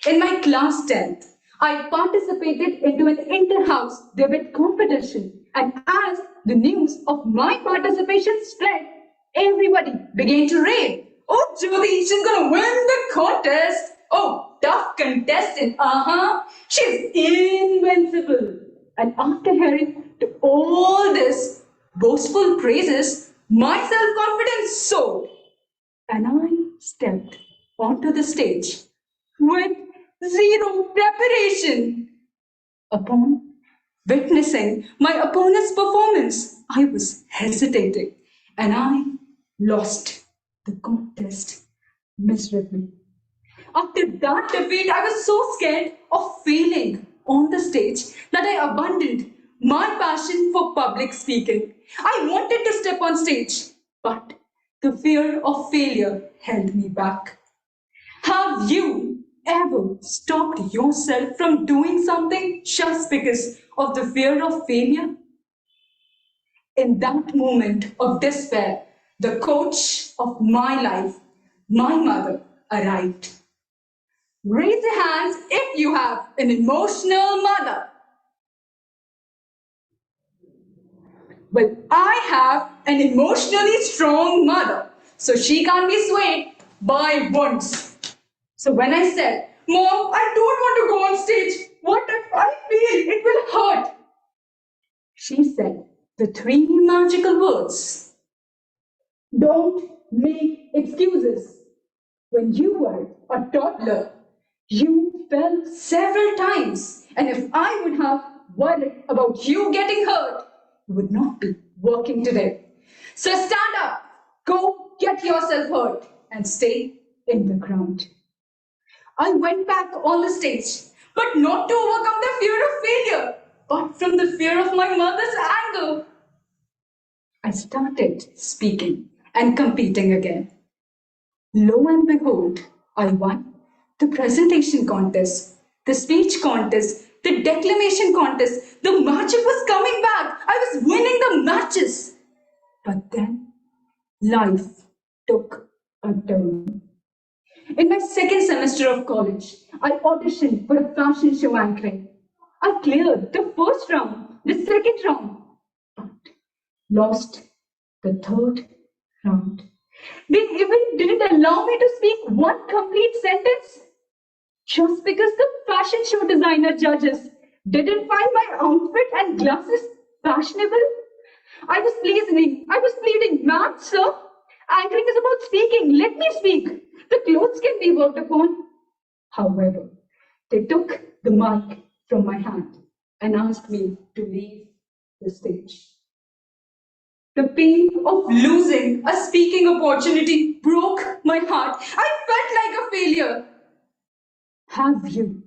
In my class 10th, I participated into an inter-house debate competition, and as the news of my participation spread, everybody began to rave. Oh, Jyoti, she's gonna win the contest. Oh, tough contestant, she's invincible. And after hearing to all this boastful praises, my self-confidence soared, and I stepped onto the stage with zero preparation. Upon witnessing my opponent's performance, I was hesitating, and I lost the contest miserably. After that defeat, I was so scared of failing on the stage that I abandoned my passion for public speaking. I wanted to step on stage, but the fear of failure held me back. Have you ever stopped yourself from doing something just because of the fear of failure? In that moment of despair, the coach of my life, my mother, arrived. Raise your hands if you have an emotional mother. Well, I have an emotionally strong mother, so she can't be swayed by wounds. So when I said, Mom, I don't want to go on stage. What if I feel it will hurt? She said the three magical words. Don't make excuses. When you were a toddler, you fell several times. And if I would have worried about you getting hurt, you would not be working today. So stand up, go get yourself hurt, and stay in the ground. I went back on the stage, but not to overcome the fear of failure, but from the fear of my mother's anger. I started speaking and competing again. Lo and behold, I won the presentation contest, the speech contest, the declamation contest. The magic was coming back. I was winning the matches. But then life took a turn. In my second semester of college, I auditioned for a fashion show anchoring. I cleared the first round, the second round, but lost the third round. They even didn't allow me to speak one complete sentence just because the fashion show designer judges didn't find my outfit and glasses fashionable. I was pleading, ma'am, sir, anchoring is about speaking. Let me speak. The clothes can be worked upon. However, they took the mic from my hand and asked me to leave the stage. The pain of losing a speaking opportunity broke my heart. I felt like a failure. Have you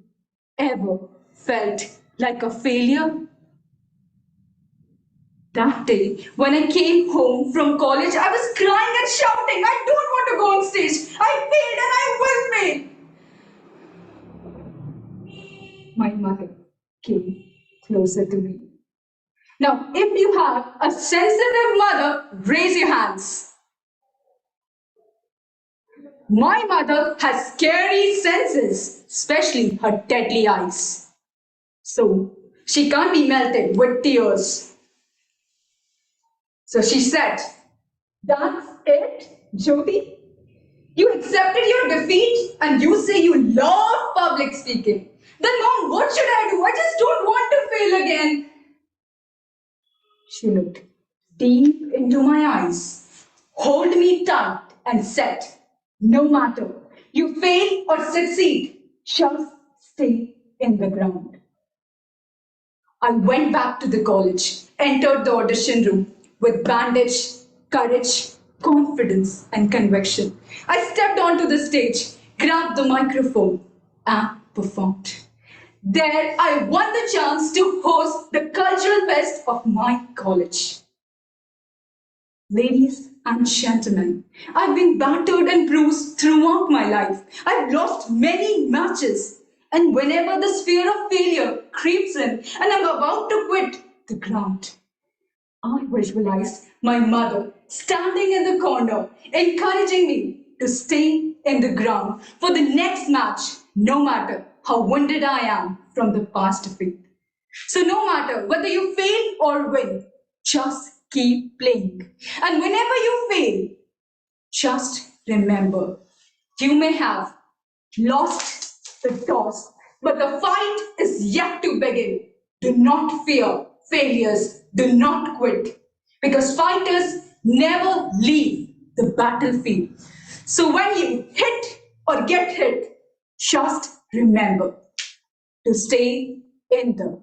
ever felt like a failure? That day, when I came home from college, I was crying and shouting, I don't want to go on stage. I failed and I will fail. My mother came closer to me. Now, if you have a sensitive mother, raise your hands. My mother has scary senses, especially her deadly eyes. So, she can't be melted with tears. So she said, that's it, Jyoti? You accepted your defeat and you say you love public speaking. Then Mom, what should I do? I just don't want to fail again. She looked deep into my eyes, held me tight and said, no matter you fail or succeed, just stay in the ground. I went back to the college, entered the audition room with bandage, courage, confidence, and conviction. I stepped onto the stage, grabbed the microphone, and performed. There, I won the chance to host the cultural fest of my college. Ladies and gentlemen, I've been battered and bruised throughout my life. I've lost many matches. And whenever this fear of failure creeps in and I'm about to quit the ground, I visualized my mother standing in the corner, encouraging me to stay in the ground for the next match, no matter how wounded I am from the past defeat. So, no matter whether you fail or win, just keep playing. And whenever you fail, just remember you may have lost the toss, but the fight is yet to begin. Do not fear failures, do not quit, because fighters never leave the battlefield. So when you hit or get hit, just remember to stay in the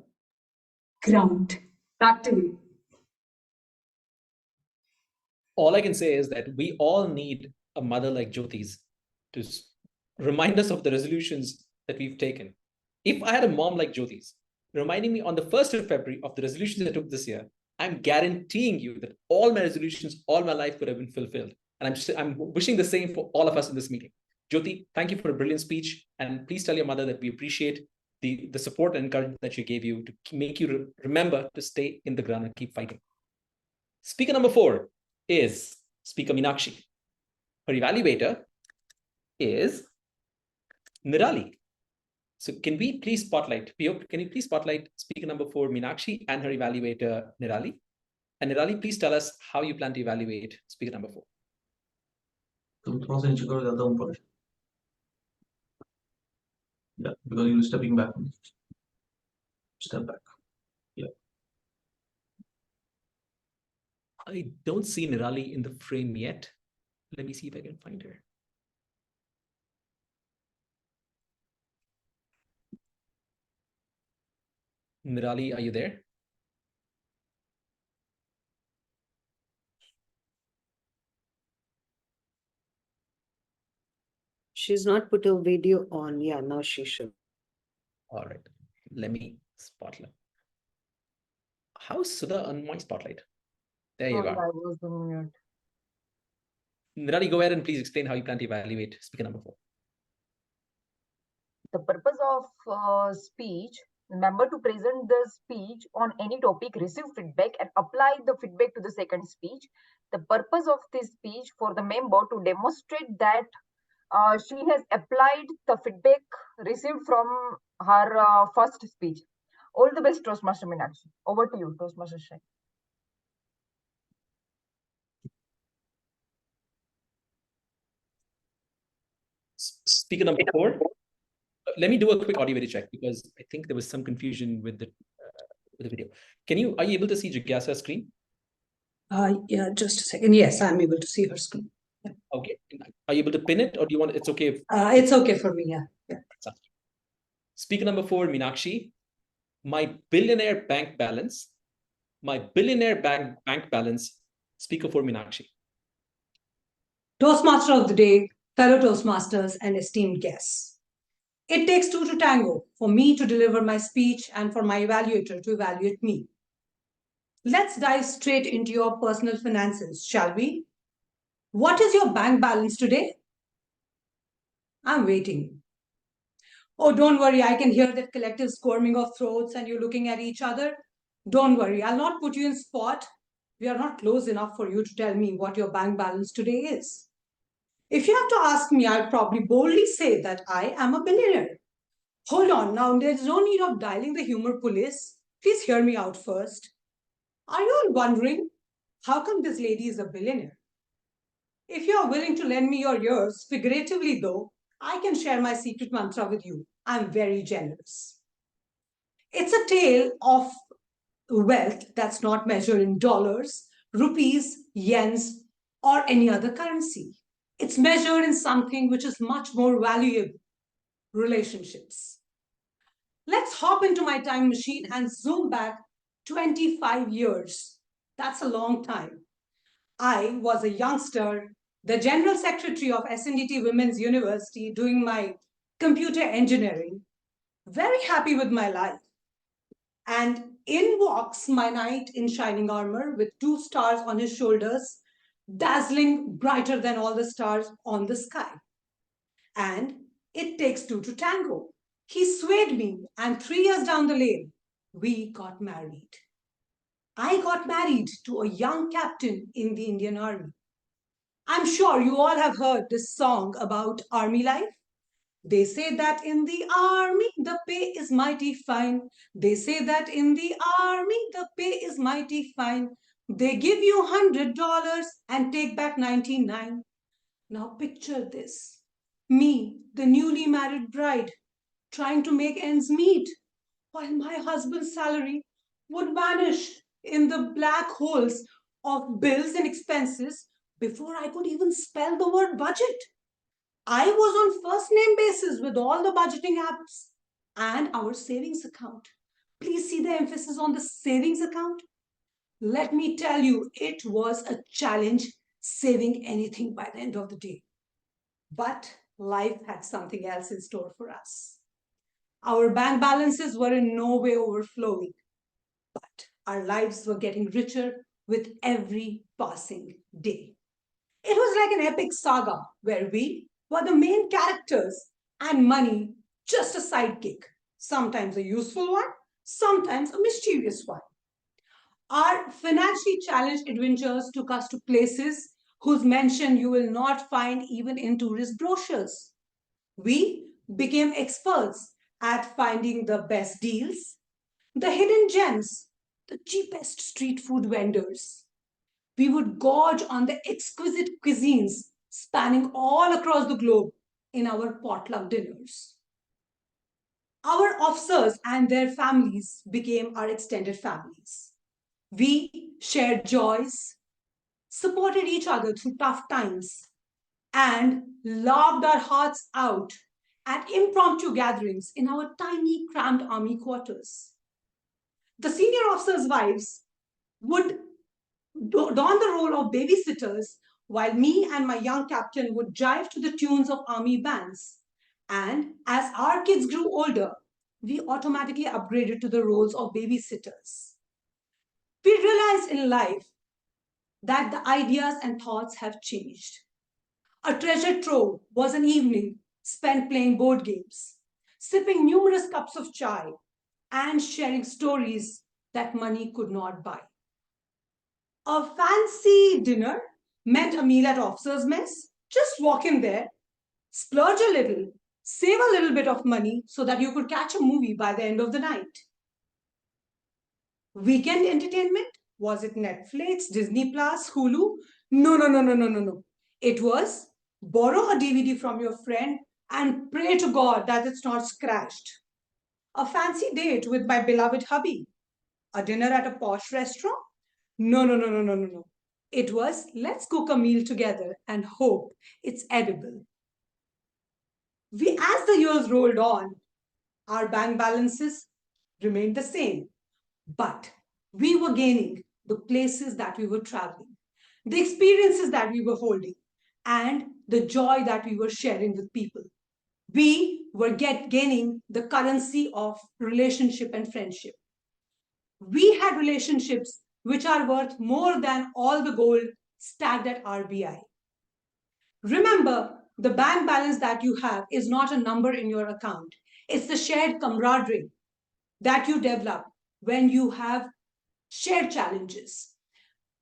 ground. Back to you. All I can say is that we all need a mother like Jyoti's to remind us of the resolutions that we've taken. If I had a mom like Jyoti's, reminding me on the 1st of February of the resolutions I took this year, I'm guaranteeing you that all my resolutions, all my life could have been fulfilled. And I'm wishing the same for all of us in this meeting. Jyoti, thank you for a brilliant speech. And please tell your mother that we appreciate the support and encouragement that she gave you to make you remember to stay in the ground and keep fighting. Speaker number 4 is Speaker Meenakshi. Her evaluator is Nirali. So can we please spotlight, Piyok, can you please spotlight speaker number 4, Meenakshi, and her evaluator, Nirali? And Nirali, please tell us how you plan to evaluate speaker number 4. Yeah, because you're stepping back. Step back. Yeah. I don't see Nirali in the frame yet. Let me see if I can find her. Nirali, are you there? She's not put her video on. Yeah, now she should. All right. Let me spotlight. How is Sudha on my spotlight? There you Sorry, go. I was on mute. Nirali, go ahead and please explain how you plan to evaluate speaker number 4. The purpose of speech, remember to present the speech on any topic, receive feedback and apply the feedback to the second speech. The purpose of this speech for the member to demonstrate that she has applied the feedback received from her first speech. All the best, Toastmaster Meenakshi. Over to you, Toastmaster Shai. Speaker number 4. Let me do a quick audio video check because I think there was some confusion with the video. Are you able to see Jigyasa's screen? Yeah, just a second. Yes, I'm able to see her screen. Yeah. Okay. Are you able to pin it, or do you want? It's okay. It's okay for me. Yeah. Speaker number 4, Meenakshi. My billionaire bank balance. My billionaire bank balance. Speaker 4, Meenakshi. Toastmaster of the day, fellow Toastmasters, and esteemed guests. It takes two to tango for me to deliver my speech and for my evaluator to evaluate me. Let's dive straight into your personal finances, shall we? What is your bank balance today? I'm waiting. Oh, don't worry, I can hear that collective squirming of throats and you looking at each other. Don't worry, I'll not put you in spot. We are not close enough for you to tell me what your bank balance today is. If you have to ask me, I'll probably boldly say that I am a billionaire. Hold on, now there's no need of dialing the humor police. Please hear me out first. Are you all wondering, how come this lady is a billionaire? If you are willing to lend me your ears, figuratively though, I can share my secret mantra with you. I'm very generous. It's a tale of wealth that's not measured in dollars, rupees, yens, or any other currency. It's measured in something which is much more valuable, relationships. Let's hop into my time machine and zoom back 25 years. That's a long time. I was a youngster, the general secretary of SNDT Women's University doing my computer engineering, very happy with my life. And in walks my knight in shining armor with 2 stars on his shoulders, dazzling brighter than all the stars on the sky. And it takes two to tango. He swayed me, and 3 years down the lane, we got married. I got married to a young captain in the Indian Army. I'm sure you all have heard this song about army life. They say that in the army, the pay is mighty fine. They say that in the army, the pay is mighty fine. They give you $100 and take back 99. Now picture this. Me, the newly married bride, trying to make ends meet, while my husband's salary would vanish in the black holes of bills and expenses before I could even spell the word budget. I was on first name basis with all the budgeting apps and our savings account. Please see the emphasis on the savings account. Let me tell you, it was a challenge saving anything by the end of the day. But life had something else in store for us. Our bank balances were in no way overflowing, but our lives were getting richer with every passing day. It was like an epic saga where we were the main characters and money just a sidekick, sometimes a useful one, sometimes a mischievous one. Our financially challenged adventures took us to places whose mention you will not find even in tourist brochures. We became experts at finding the best deals, the hidden gems, the cheapest street food vendors. We would gorge on the exquisite cuisines spanning all across the globe in our potluck dinners. Our officers and their families became our extended families. We shared joys, supported each other through tough times, and laughed our hearts out at impromptu gatherings in our tiny, cramped army quarters. The senior officers' wives would don the role of babysitters, while me and my young captain would jive to the tunes of army bands. And as our kids grew older, we automatically upgraded to the roles of babysitters. We realized in life that the ideas and thoughts have changed. A treasure trove was an evening spent playing board games, sipping numerous cups of chai, and sharing stories that money could not buy. A fancy dinner meant a meal at officer's mess. Just walk in there, splurge a little, save a little bit of money so that you could catch a movie by the end of the night. Weekend entertainment? Was it Netflix, Disney Plus, Hulu? No. It was borrow a DVD from your friend and pray to God that it's not scratched. A fancy date with my beloved hubby. A dinner at a posh restaurant? No. It was let's cook a meal together and hope it's edible. As the years rolled on, our bank balances remained the same, but we were gaining the places that we were traveling, the experiences that we were holding, and the joy that we were sharing with people. We were gaining the currency of relationship and friendship. We had relationships which are worth more than all the gold stacked at RBI. Remember, the bank balance that you have is not a number in your account. It's the shared camaraderie that you develop when you have shared challenges.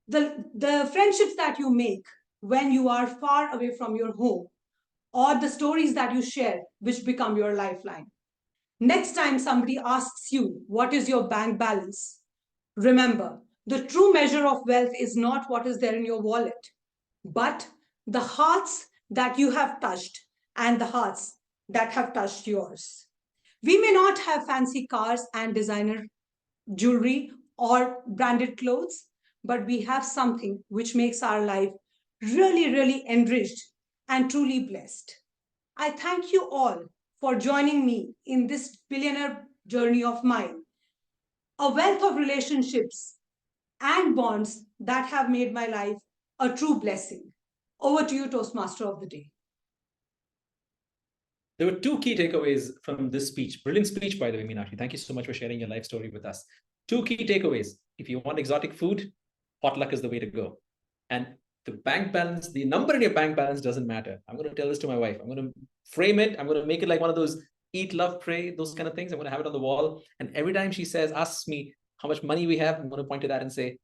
The friendships that you make when you are far away from your home, or the stories that you share which become your lifeline. Next time somebody asks you, what is your bank balance? Remember, the true measure of wealth is not what is there in your wallet, but the hearts that you have touched and the hearts that have touched yours. We may not have fancy cars and designer jewelry or branded clothes, but we have something which makes our life really enriched and truly blessed. I thank you all for joining me in this billionaire journey of mine, a wealth of relationships and bonds that have made my life a true blessing. Over to you, Toastmaster of the Day. There were two key takeaways from this speech. Brilliant speech, by the way, Meenakshi. Thank you so much for sharing your life story with us. Two key takeaways. If you want exotic food, potluck is the way to go. And the bank balance, the number in your bank balance doesn't matter. I'm going to tell this to my wife. I'm going to frame it. I'm going to make it like one of those eat, love, pray, those kind of things. I'm going to have it on the wall. And every time she asks me how much money we have, I'm going to point to that and say,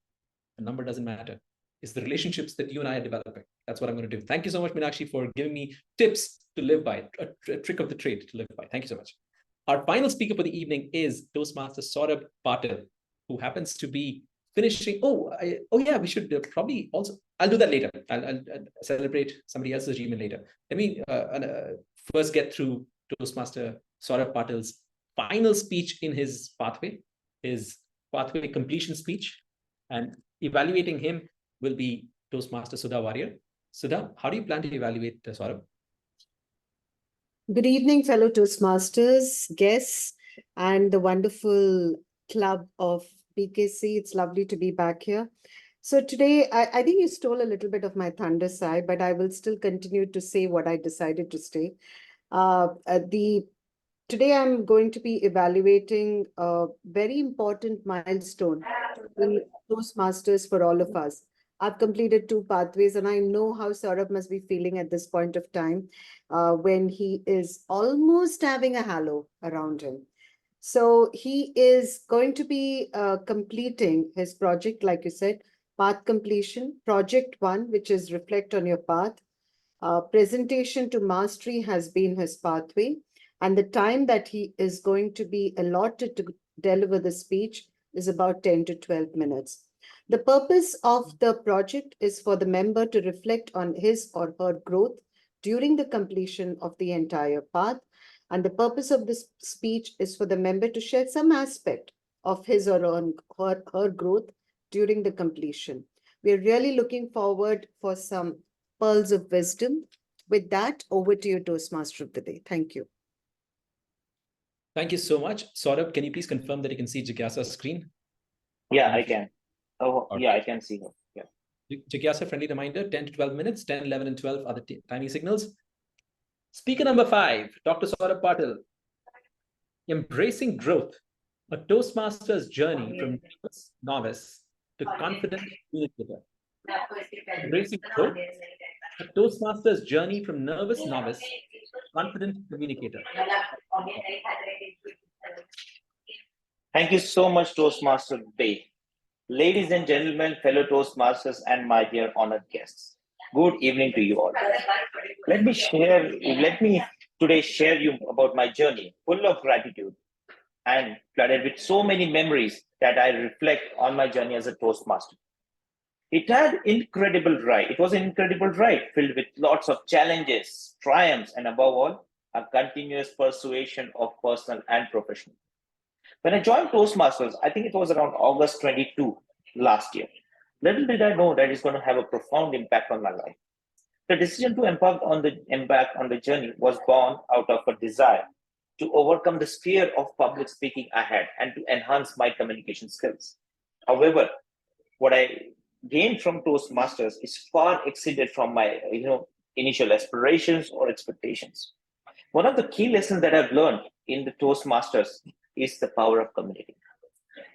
the number doesn't matter. It's the relationships that you and I are developing. That's what I'm going to do. Thank you so much, Meenakshi, for giving me tips to live by, a trick of the trade to live by. Thank you so much. Our final speaker for the evening is Toastmaster Saurabh Patil, who happens to be finishing. Yeah, we should probably also, I'll do that later. I'll celebrate somebody else's achievement later. Let me first get through Toastmaster Saurabh Patil's final speech in his pathway completion speech, and evaluating him will be Toastmaster Sudha Warrior. Sudha, how do you plan to evaluate Saurabh? Good evening, fellow Toastmasters, guests, and the wonderful club of BKC. It's lovely to be back here. So today, I think you stole a little bit of my thunder, Sai, but I will still continue to say what I decided to say. Today, I'm going to be evaluating a very important milestone in Toastmasters for all of us. I've completed 2 pathways, and I know how Saurabh must be feeling at this point of time when he is almost having a halo around him. So he is going to be completing his project, like you said, path completion, project 1, which is reflect on your path. Presentation to mastery has been his pathway, and the time that he is going to be allotted to deliver the speech is about 10 to 12 minutes. The purpose of the project is for the member to reflect on his or her growth during the completion of the entire path. And the purpose of this speech is for the member to share some aspect of his or her growth during the completion. We're really looking forward for some pearls of wisdom. With that, over to you, Toastmaster of the Day. Thank you. Thank you so much. Saurabh, can you please confirm that you can see Jigyasa's screen? Yeah, I can. Oh, yeah, I can see her. Yeah. Jigyasa, friendly reminder, 10 to 12 minutes, 10, 11, and 12 are the timing signals. Speaker number 5, Dr. Saurabh Patil. Embracing growth, a Toastmaster's journey from novice to confident communicator. Embracing growth, a Toastmaster's journey from nervous novice to confident communicator. Thank you so much, Toastmaster Day. Ladies and gentlemen, fellow Toastmasters, and my dear honored guests, good evening to you all. Let me today share you about my journey, full of gratitude and flooded with so many memories that I reflect on my journey as a Toastmaster. It was an incredible ride filled with lots of challenges, triumphs, and above all, a continuous persuasion of personal and professional. When I joined Toastmasters, I think it was around August 22 last year. Little did I know that it's going to have a profound impact on my life. The decision to embark on the journey was born out of a desire to overcome the fear of public speaking I had and to enhance my communication skills. However, what I gained from Toastmasters is far exceeded from my initial aspirations or expectations. One of the key lessons that I've learned in the Toastmasters is the power of community.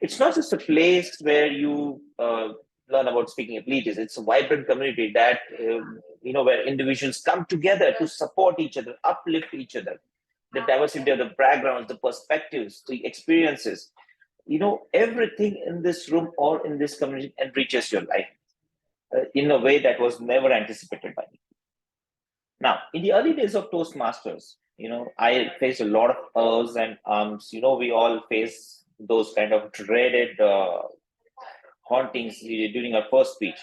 It's not just a place where you learn about speaking abilities. It's a vibrant community that where individuals come together to support each other, uplift each other. The diversity of the backgrounds, the perspectives, the experiences, everything in this room or in this community enriches your life in a way that was never anticipated by me. Now, in the early days of Toastmasters, I faced a lot of uhs and ums. We all face those kind of dreaded hauntings during our first speech.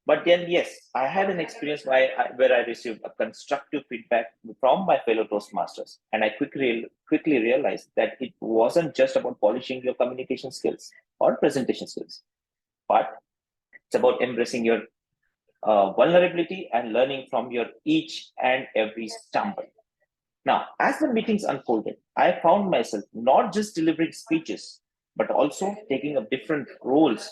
But then, yes, I had an experience where I received a constructive feedback from my fellow Toastmasters. And I quickly realized that it wasn't just about polishing your communication skills or presentation skills, but it's about embracing your vulnerability and learning from your each and every stumble. Now, as the meetings unfolded, I found myself not just delivering speeches, but also taking up different roles,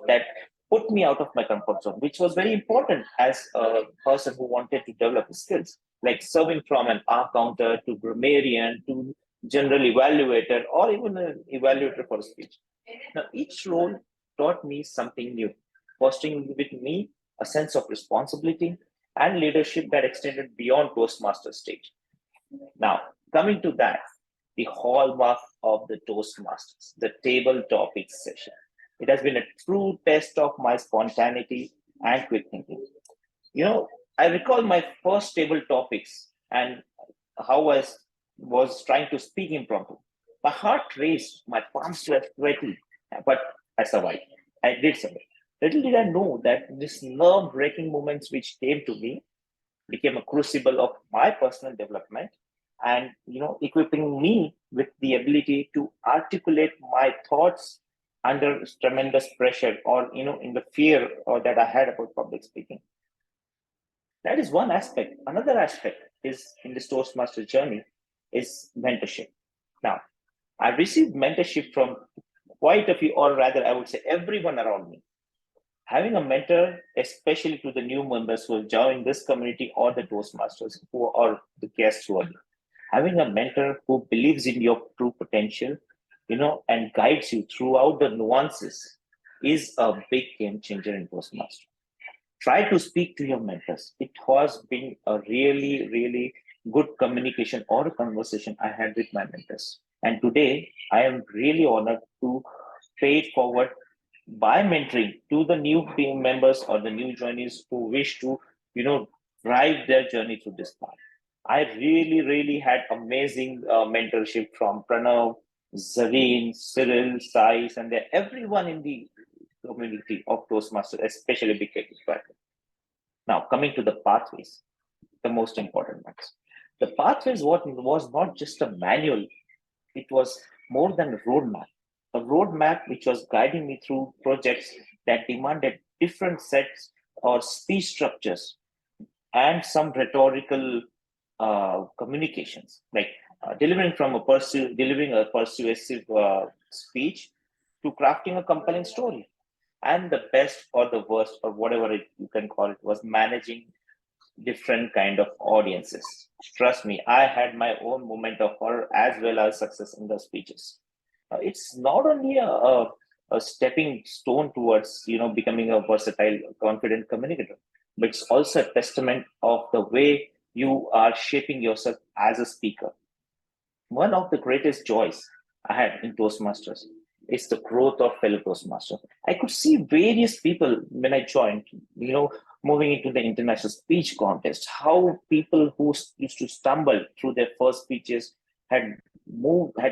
that put me out of my comfort zone, which was very important as a person who wanted to develop skills, like serving from an R counter to grammarian to general evaluator or even an evaluator for a speech. Now, each role taught me something new, fostering with me a sense of responsibility, and leadership that extended beyond Toastmaster stage. Now, coming to that, the hallmark of the Toastmasters, the table topics session. It has been a true test of my spontaneity and quick thinking. I recall my first table topics and how I was trying to speak impromptu. My heart raced, my palms were sweaty, but I survived. I did survive. Little did I know that these nerve-wracking moments which came to me became a crucible of my personal development and equipping me with the ability to articulate my thoughts under tremendous pressure or in the fear or that I had about public speaking. That is one aspect. Another aspect is in this Toastmaster journey is mentorship. Now, I received mentorship from quite a few, or rather, I would say everyone around me. Having a mentor, especially to the new members who have joined this community or the Toastmasters who are the guests who are there. Having a mentor who believes in your true potential, and guides you throughout the nuances is a big game changer in Toastmaster. Try to speak to your mentors. It has been a really, really good communication or a conversation I had with my mentors. And today, I am really honored to pay it forward by mentoring to the new team members or the new joinees who wish to, drive their journey through this path. I really, really had amazing mentorship from Pranav, Zaveen, Cyril, Sai, and everyone in the community of Toastmasters, especially BKT. Now, coming to the pathways, the most important ones. The pathways was not just a manual, it was more than a roadmap which was guiding me through projects that demanded different sets or speech structures and some rhetorical communications, like delivering a persuasive speech to crafting a compelling story. And the best or the worst or whatever you can call it was managing different kind of audiences. Trust me, I had my own moment of horror as well as success in the speeches. It's not only a stepping stone towards becoming a versatile, confident communicator, but it's also a testament of the way you are shaping yourself as a speaker. One of the greatest joys I had in Toastmasters is the growth of fellow Toastmasters. I could see various people when I joined, moving into the international speech contest, how people who used to stumble through their first speeches had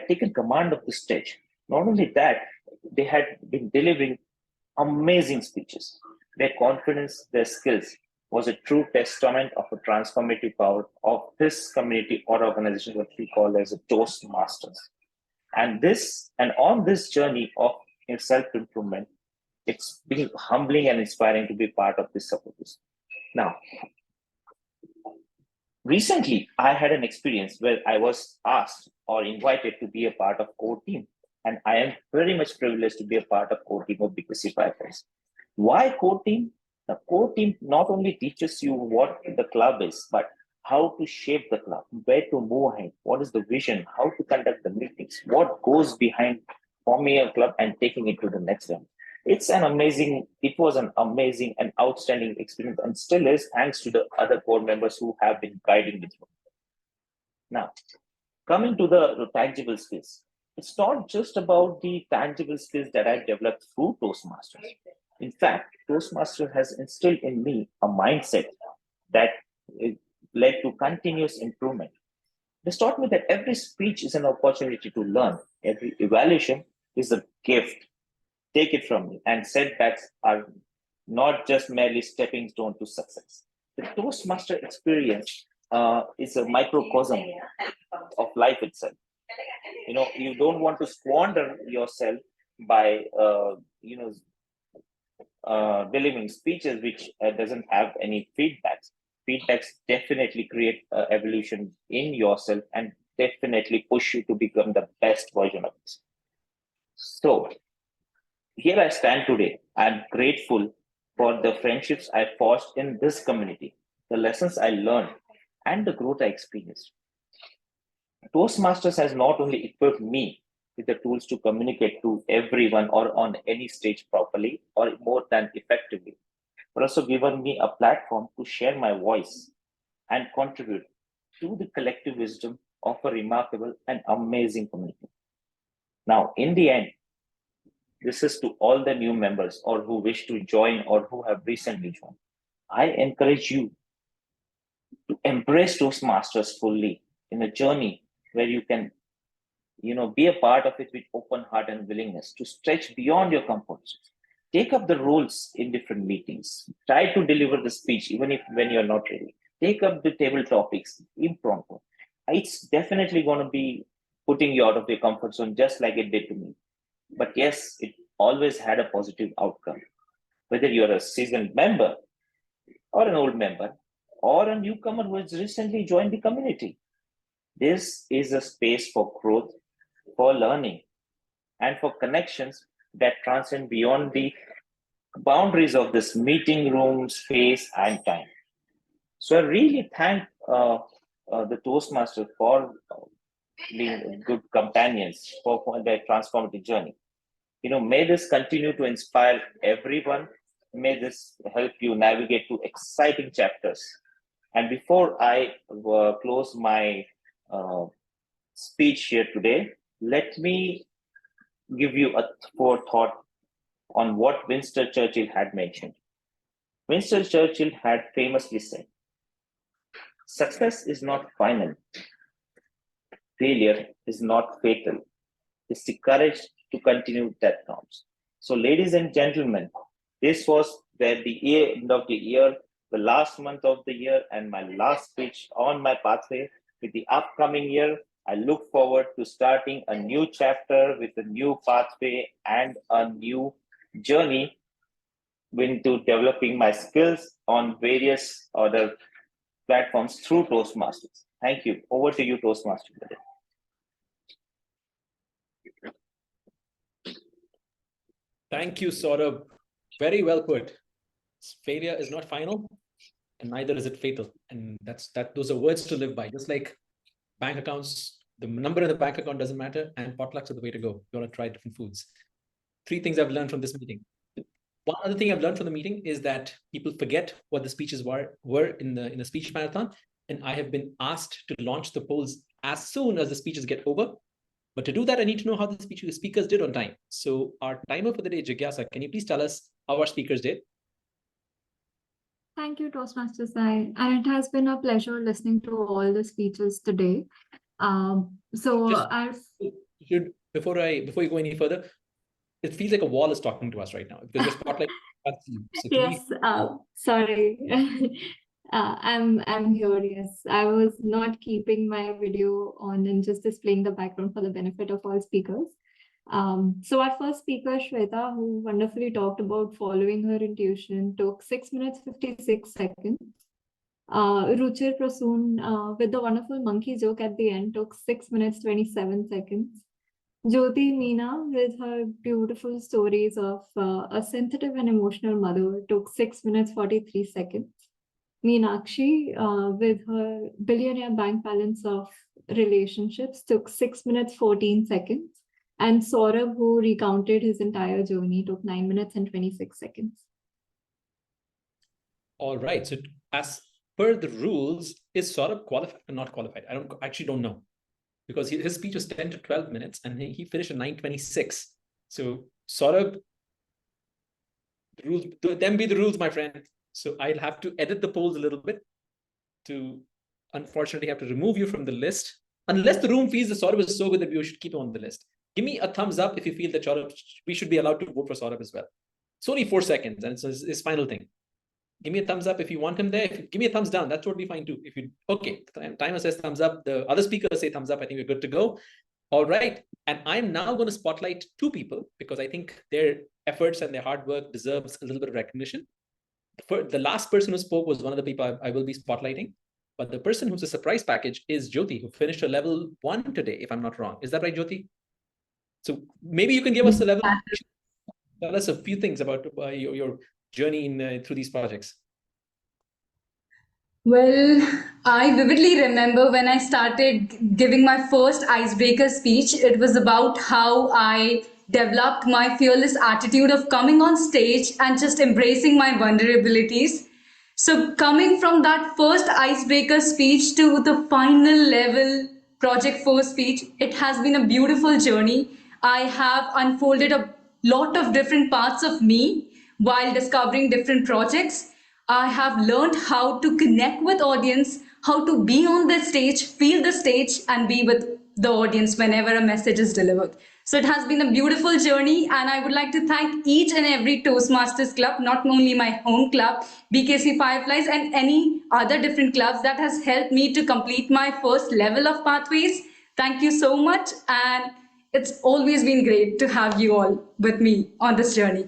taken command of the stage. Not only that, they had been delivering amazing speeches. Their confidence, their skills was a true testament of the transformative power of this community or organization, what we call as a Toastmasters. And on this journey of self-improvement, it's been humbling and inspiring to be part of this support. Now, recently, I had an experience where I was asked or invited to be a part of core team. And I am very much privileged to be a part of core team of BKC Fireflies. Why core team? The core team not only teaches you what the club is, but how to shape the club, where to move ahead, what is the vision, how to conduct the meetings, what goes behind forming a club and taking it to the next level. It was an amazing and outstanding experience and still is, thanks to the other core members who have been guiding me through. Now, coming to the tangible skills. It's not just about the tangible skills that I've developed through Toastmasters. In fact, Toastmasters has instilled in me a mindset that led to continuous improvement. This taught me that every speech is an opportunity to learn. Every evaluation is a gift. Take it from me. And setbacks are not just merely stepping stone to success. The Toastmaster experience is a microcosm of life itself. You don't want to squander yourself by delivering speeches which doesn't have any feedbacks. Feedbacks definitely create evolution in yourself and definitely push you to become the best version of yourself. So here I stand today. I'm grateful for the friendships I forged in this community, the lessons I learned, and the growth I experienced. Toastmasters has not only equipped me with the tools to communicate to everyone or on any stage properly or more than effectively, but also given me a platform to share my voice and contribute to the collective wisdom of a remarkable and amazing community. Now, in the end, this is to all the new members or who wish to join or who have recently joined. I encourage you to embrace Toastmasters fully in a journey where you can, be a part of it with open heart and willingness to stretch beyond your comfort zone. Take up the roles in different meetings. Try to deliver the speech, even if when you're not ready. Take up the table topics, impromptu. It's definitely going to be putting you out of your comfort zone, just like it did to me. But yes, it always had a positive outcome. Whether you're a seasoned member or an old member or a newcomer who has recently joined the community, this is a space for growth, for learning, and for connections that transcend beyond the boundaries of this meeting room, space, and time. So I really thank the Toastmasters for being good companions for their transformative journey. May this continue to inspire everyone. May this help you navigate to exciting chapters. And before I close my speech here today, let me give you a thought on what Winston Churchill had mentioned. Winston Churchill had famously said, "Success is not final. Failure is not fatal. It's the courage to continue that counts." So, ladies and gentlemen, this was the end of the year, the last month of the year, and my last speech on my pathway with the upcoming year. I look forward to starting a new chapter with a new pathway and a new journey into developing my skills on various other platforms through Toastmasters. Thank you. Over to you, Toastmaster. Thank you, Saurabh. Very well put. Failure is not final, and neither is it fatal. And those are words to live by. Just like bank accounts, the number in the bank account doesn't matter, and potlucks are the way to go. You want to try different foods. 3 things I've learned from this meeting. One other thing I've learned from the meeting is that people forget what the speeches were in the speech marathon, and I have been asked to launch the polls as soon as the speeches get over. But to do that, I need to know how the speakers did on time. So our timer for the day, Jigyasa, can you please tell us how our speakers did? Thank you, Toastmaster Sai. And it has been a pleasure listening to all the speeches today. Before you go any further, it feels like a wall is talking to us right now because we're spotlighting. So yes, sorry. I'm here, yes. I was not keeping my video on and just displaying the background for the benefit of all speakers. So our first speaker, Shweta, who wonderfully talked about following her intuition, took 6 minutes, 56 seconds. Ruchir Prasoon, with the wonderful monkey joke at the end, took 6 minutes, 27 seconds. Jyoti Meena, with her beautiful stories of a sensitive and emotional mother, took 6 minutes, 43 seconds. Meenakshi, with her billionaire bank balance of relationships, took 6 minutes, 14 seconds. And Saurabh, who recounted his entire journey, took 9 minutes and 26 seconds. All right. So as per the rules, is Saurabh qualified or not qualified? I actually don't know. Because his speech was 10 to 12 minutes and he finished at 9:26. So Saurabh, the rules, them be the rules, my friend. So I'll have to edit the polls a little bit to unfortunately have to remove you from the list. Unless the room feels that Saurabh is so good that we should keep him on the list. Give me a thumbs up if you feel that we should be allowed to vote for Saurabh as well. It's only 4 seconds and it's his final thing. Give me a thumbs up if you want him there. Give me a thumbs down. That's totally fine too. If you timer says thumbs up, the other speakers say thumbs up. I think we're good to go. All right. And I'm now going to spotlight 2 people because I think their efforts and their hard work deserves a little bit of recognition. The last person who spoke was one of the people I will be spotlighting. But the person who's a surprise package is Jyoti, who finished a level 1 today, if I'm not wrong. Is that right, Jyoti? So maybe you can give us a level. Tell us a few things about your journey through these projects. Well, I vividly remember when I started giving my first icebreaker speech, it was about how I developed my fearless attitude of coming on stage and just embracing my vulnerabilities. So coming from that first icebreaker speech to the final level Project 4 speech, it has been a beautiful journey. I have unfolded a lot of different parts of me while discovering different projects. I have learned how to connect with audience, how to be on the stage, feel the stage, and be with the audience whenever a message is delivered. So it has been a beautiful journey, and I would like to thank each and every Toastmasters club, not only my home club, BKC Fireflies, and any other different clubs that has helped me to complete my first level of pathways. Thank you so much, and it's always been great to have you all with me on this journey.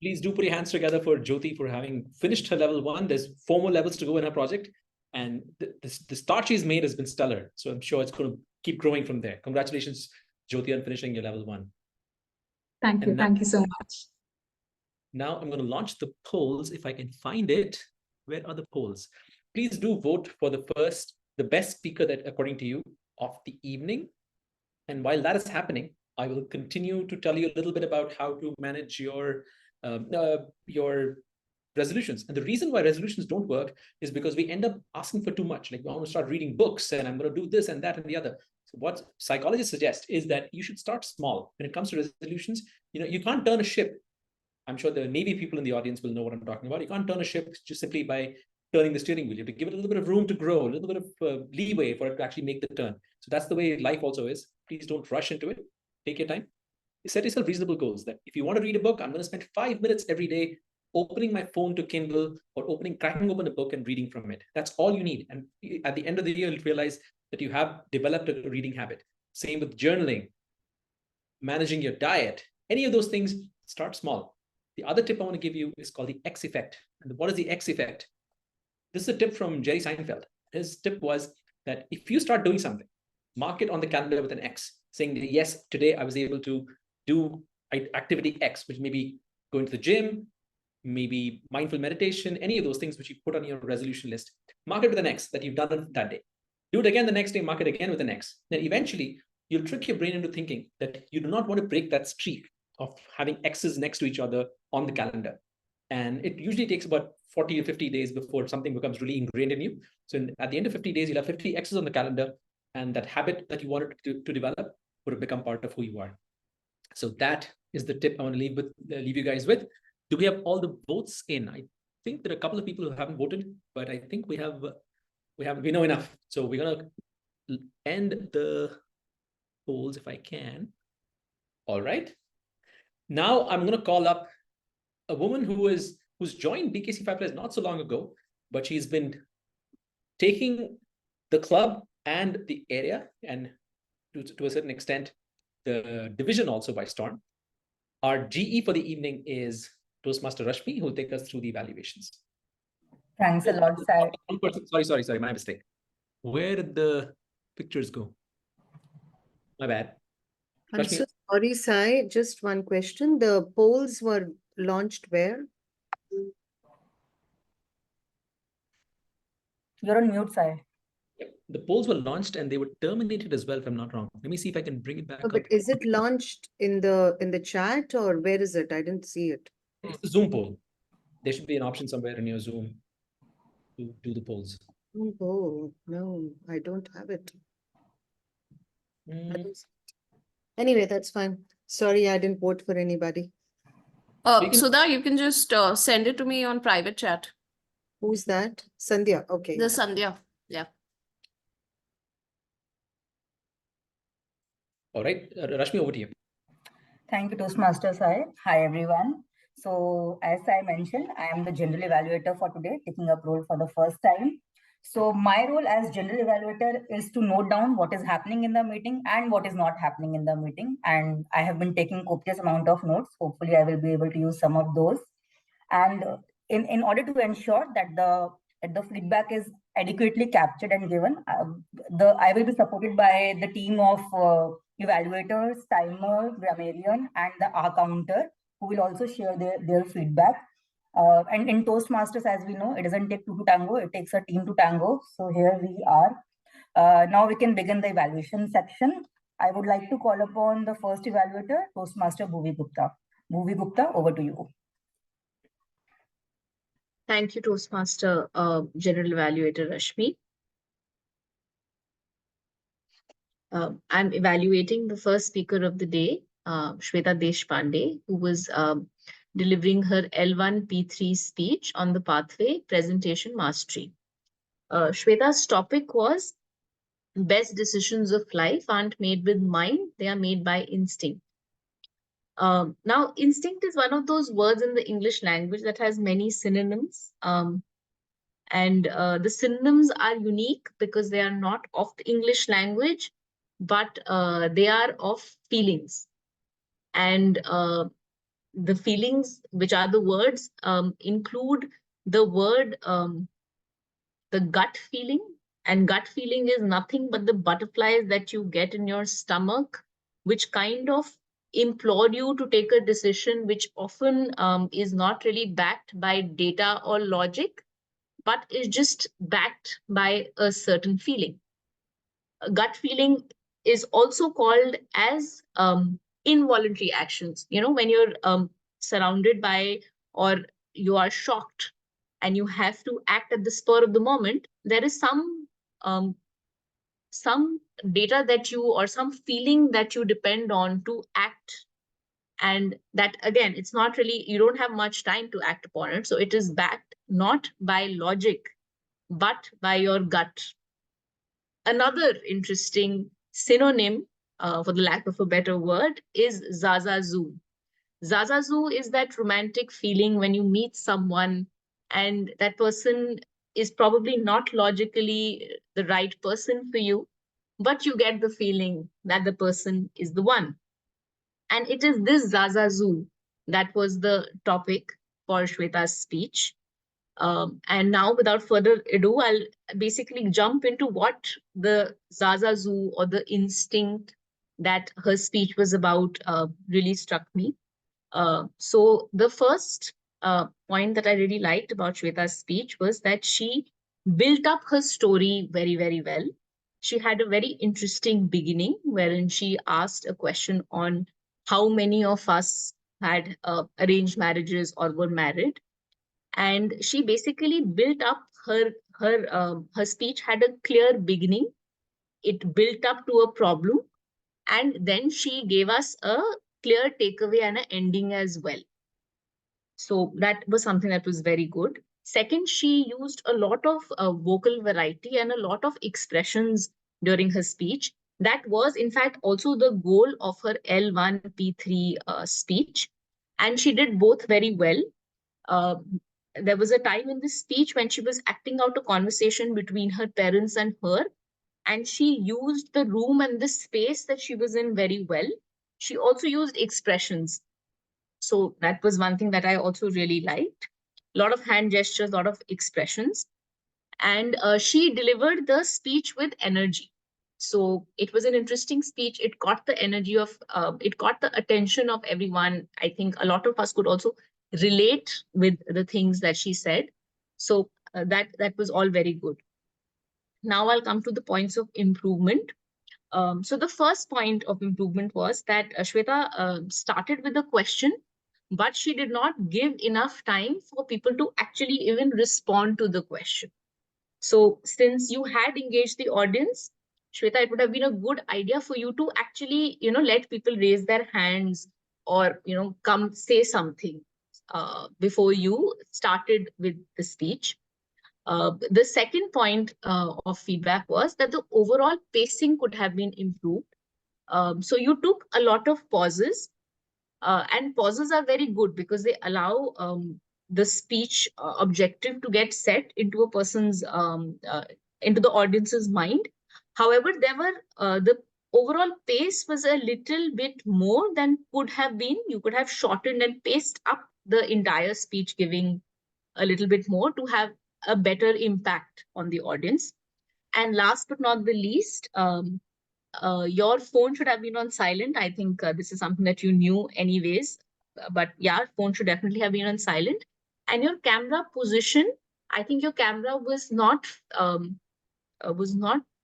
Please do put your hands together for Jyoti for having finished her level 1. There's 4 more levels to go in her project, and the start she's made has been stellar. So I'm sure it's going to keep growing from there. Congratulations, Jyoti, on finishing your level 1. Thank you. Thank you so much. Now I'm going to launch the polls if I can find it. Where are the polls? Please do vote for the best speaker that, according to you, of the evening. And while that is happening, I will continue to tell you a little bit about how to manage your resolutions. And the reason why resolutions don't work is because we end up asking for too much. Like, I want to start reading books and I'm going to do this and that and the other. So what psychologists suggest is that you should start small. When it comes to resolutions, you can't turn a ship. I'm sure the Navy people in the audience will know what I'm talking about. You can't turn a ship just simply by turning the steering wheel. You have to give it a little bit of room to grow, a little bit of leeway for it to actually make the turn. So that's the way life also is. Please don't rush into it. Take your time. Set yourself reasonable goals that if you want to read a book, I'm going to spend 5 minutes every day opening my phone to Kindle or cracking open a book and reading from it. That's all you need. And at the end of the year, you'll realize that you have developed a reading habit. Same with journaling, managing your diet, any of those things, start small. The other tip I want to give you is called the X effect. And what is the X effect? This is a tip from Jerry Seinfeld. His tip was that if you start doing something, mark it on the calendar with an X, saying that, yes, today I was able to do activity X, which may be going to the gym, maybe mindful meditation, any of those things which you put on your resolution list. Mark it with an X that you've done it that day. Do it again the next day, mark it again with an X. Then eventually, you'll trick your brain into thinking that you do not want to break that streak of having X's next to each other on the calendar. And it usually takes about 40 to 50 days before something becomes really ingrained in you. So at the end of 50 days, you'll have 50 X's on the calendar, and that habit that you wanted to develop would have become part of who you are. So that is the tip I want to leave you guys with. Do we have all the votes in? I think there are a couple of people who haven't voted, but I think we know enough. So we're gonna end the polls if I can. All right. Now I'm gonna call up a woman who's joined BKC Fireflies not so long ago, but she's been taking the club and the area, and to a certain extent, the division also by storm. Our GE for the evening is Toastmaster Rashmi, who will take us through the evaluations. Thanks a lot, Sai. Sorry, my mistake. Where did the pictures go? My bad. I'm Rashmi? so sorry, Sai. Just one question. The polls were launched where? You're on mute, Sai. The polls were launched and they were terminated as well, if I'm not wrong. Let me see if I can bring it back Oh, up. but is it launched in the chat, or where is it? I didn't see it. It's the Zoom poll. There should be an option somewhere in your Zoom to do the polls. Oh, no, I don't have it. Anyway, that's fine. Sorry, I didn't vote for anybody. Sudha, you can just send it to me on private chat. Who's that? Sandhya. Okay. The Sandhya. Yeah. All right, Rashmi, over to you. Thank you, Toastmaster Sai. Hi, everyone. So, as I mentioned, I am the general evaluator for today, taking up role for the first time. So, my role as general evaluator is to note down what is happening in the meeting and what is not happening in the meeting. And I have been taking copious amount of notes. Hopefully, I will be able to use some of those. And in order to ensure that the feedback is adequately captured and given, I will be supported by the team of evaluators, timer, grammarian, and the counter, who will also share their feedback. And in Toastmasters, as we know, it doesn't take two to tango, it takes a team to tango. So here we are. Now we can begin the evaluation section. I would like to call upon the first evaluator, Toastmaster Bhuvi Gupta. Bhuvi Gupta, over to you. Thank you, Toastmaster General Evaluator Rashmi. I'm evaluating the first speaker of the day, Shweta Deshpande, who was delivering her L1 P3 speech on the pathway presentation mastery. Shweta's topic was best decisions of life aren't made with mind, they are made by instinct. Now, instinct is one of those words in the English language that has many synonyms. And the synonyms are unique because they are not of the English language, but they are of feelings. And the feelings, which are the words, include the word, the gut feeling. And gut feeling is nothing but the butterflies that you get in your stomach, which kind of implore you to take a decision which often is not really backed by data or logic, but is just backed by a certain feeling. A gut feeling is also called as involuntary actions. You know, when you're surrounded by or you are shocked and you have to act at the spur of the moment, there is some data that you or some feeling that you depend on to act. And that, again, it's not really, you don't have much time to act upon it. So it is backed not by logic, but by your gut. Another interesting synonym, for the lack of a better word, is zazazoo. Zazazoo is that romantic feeling when you meet someone and that person is probably not logically the right person for you, but you get the feeling that the person is the one. And it is this zazazoo that was the topic for Shweta's speech. And now, without further ado, I'll basically jump into what the zazazoo or the instinct that her speech was about really struck me. So the first point that I really liked about Shweta's speech was that she built up her story very, very well. She had a very interesting beginning wherein she asked a question on how many of us had arranged marriages or were married. And she basically built up her speech had a clear beginning. It built up to a problem, and then she gave us a clear takeaway and an ending as well. So that was something that was very good. Second, she used a lot of vocal variety and a lot of expressions during her speech. That was, in fact, also the goal of her L1 P3 speech. And she did both very well. There was a time in this speech when she was acting out a conversation between her parents and her, and she used the room and the space that she was in very well. She also used expressions. So that was one thing that I also really liked. A lot of hand gestures, a lot of expressions. And she delivered the speech with energy. So it was an interesting speech. It caught the energy of, it caught the attention of everyone. I think a lot of us could also relate with the things that she said. So that was all very good. Now I'll come to the points of improvement. So the first point of improvement was that Shweta started with a question, but she did not give enough time for people to actually even respond to the question. So since you had engaged the audience, Shweta, it would have been a good idea for you to actually, let people raise their hands or, come say something before you started with the speech. The second point of feedback was that the overall pacing could have been improved. So you took a lot of pauses, and pauses are very good because they allow the speech objective to get set into a person's, into the audience's mind. However, there were the overall pace was a little bit more than could have been. You could have shortened and paced up the entire speech, giving a little bit more to have a better impact on the audience. And last but not the least, your phone should have been on silent. I think this is something that you knew anyways, but yeah, phone should definitely have been on silent. And your camera position, I think your camera was not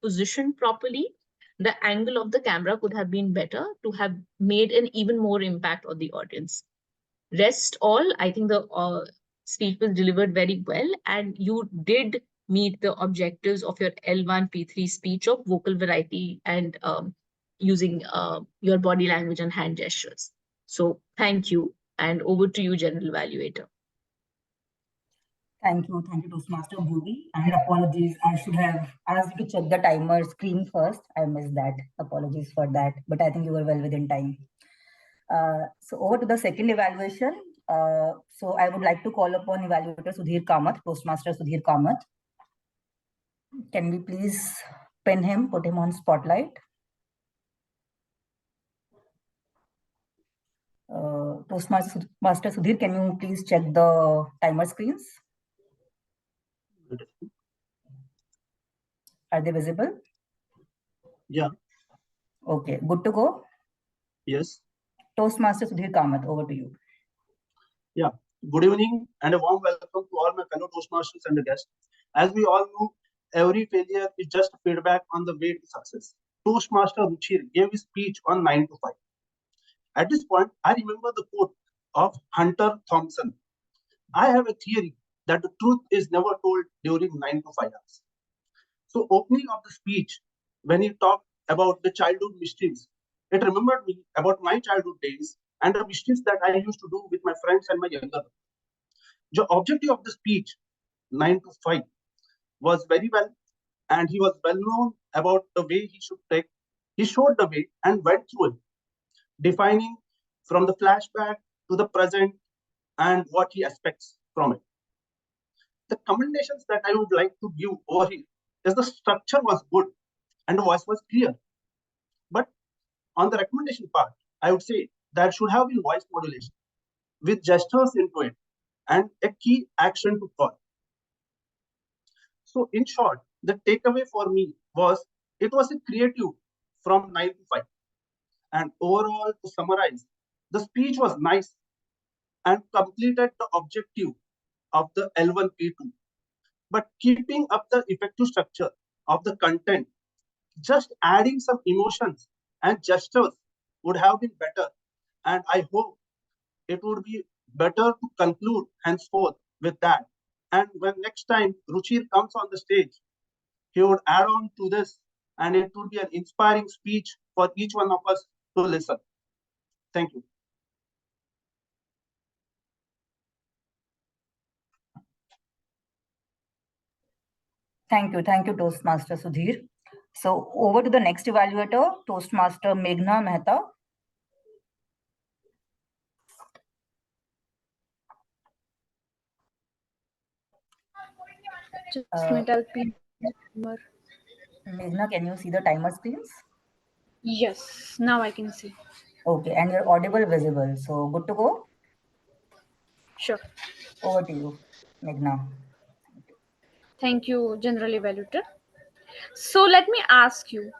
positioned properly. the angle of the camera could have been better to have made an even more impact on the audience. Rest all, I think the speech was delivered very well, and you did meet the objectives of your L1 P3 speech of vocal variety and using your body language and hand gestures. So thank you, and over to you, General Evaluator. Thank you, Toastmaster Bhuvi, and apologies. I should have asked you to check the timer screen first. I missed that. Apologies for that, but I think you were well within time. So over to the second evaluation. So I would like to call upon evaluator Sudhir Kamath, Toastmaster Sudhir Kamath. Can we please pin him, put him on spotlight? Toastmaster Sudhir, can you please check the timer screens? Are they visible? Yeah. Okay, good to go? Yes. Toastmaster Sudhir Kamath, over to you. Yeah. Good evening and a warm welcome to all my fellow Toastmasters and the guests. As we all know, every failure is just feedback on the way to success. Toastmaster Ruchir gave his speech on 9 to 5. At this point, I remember the quote of Hunter Thompson. I have a theory that the truth is never told during 9 to 5 hours. So opening of the speech, when he talked about the childhood mischiefs, it remembered me about my childhood days and the mischiefs that I used to do with my friends and my younger brother. The objective of the speech, 9 to 5, was very well, and he was well known about the way he should take. He showed the way and went through it, defining from the flashback to the present and what he expects from it. The commendations that I would like to give over here is the structure was good and the voice was clear. But on the recommendation part, I would say there should have been voice modulation with gestures into it and a key action to call. So in short, the takeaway for me was it was a creative from 9 to 5. And overall, to summarize, the speech was nice and completed the objective of the L1 P2. But keeping up the effective structure of the content, just adding some emotions and gestures would have been better. And I hope it would be better to conclude henceforth with that. And when next time Ruchir comes on the stage, he would add on to this, and it would be an inspiring speech for each one of us to listen. Thank you. Thank you, Toastmaster Sudhir. So over to the next evaluator, Toastmaster Meghna Mehta. Just a minute, I'll pin the timer. Meghna, can you see the timer screens? Yes, now I can see. Okay, and you're audible, visible. So good to go? Sure. Over to you, Meghna. Thank you, General Evaluator. So let me ask you,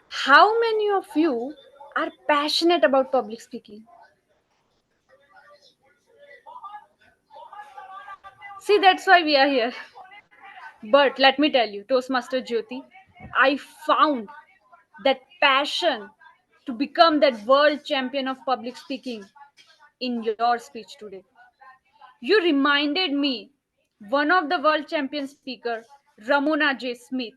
how many of you are passionate about public speaking? See, that's why we are here. But let me tell you, Toastmaster Jyoti, I found that passion to become that world champion of public speaking in your speech today. You reminded me one of the world champion speaker, Ramona J. Smith,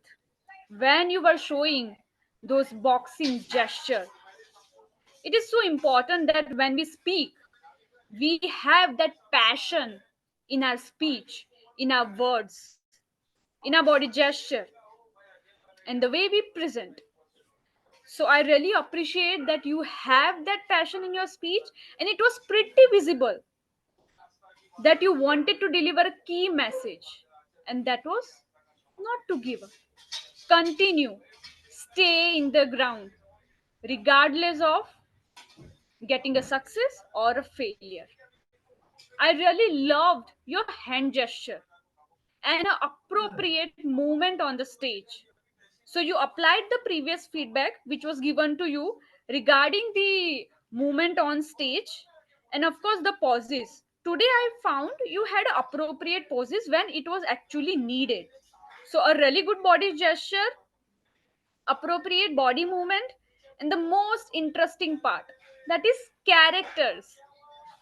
when you were showing those boxing gesture. It is so important that when we speak, we have that passion in our speech, in our words, in our body gesture, and the way we present. So I really appreciate that you have that passion in your speech, and it was pretty visible that you wanted to deliver a key message, and that was not to give up. Continue, stay in the ground, regardless of getting a success or a failure. I really loved your hand gesture and an appropriate movement on the stage. So you applied the previous feedback which was given to you regarding the movement on stage, and of course the pauses. Today I found you had appropriate pauses when it was actually needed. So a really good body gesture, appropriate body movement, and the most interesting part, that is characters.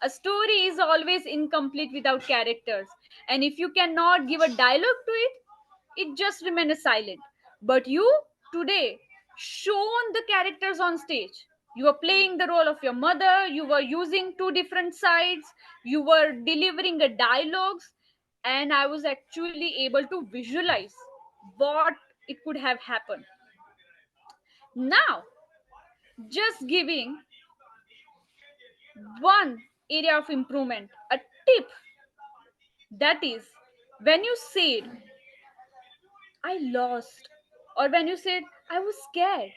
A story is always incomplete without characters, and if you cannot give a dialogue to it, it just remains silent. But you today shown the characters on stage. You were playing the role of your mother, you were using two different sides, you were delivering a dialogues, and I was actually able to visualize what it could have happened. Now, just giving one area of improvement, a tip, that is when you said I lost, or when you said I was scared,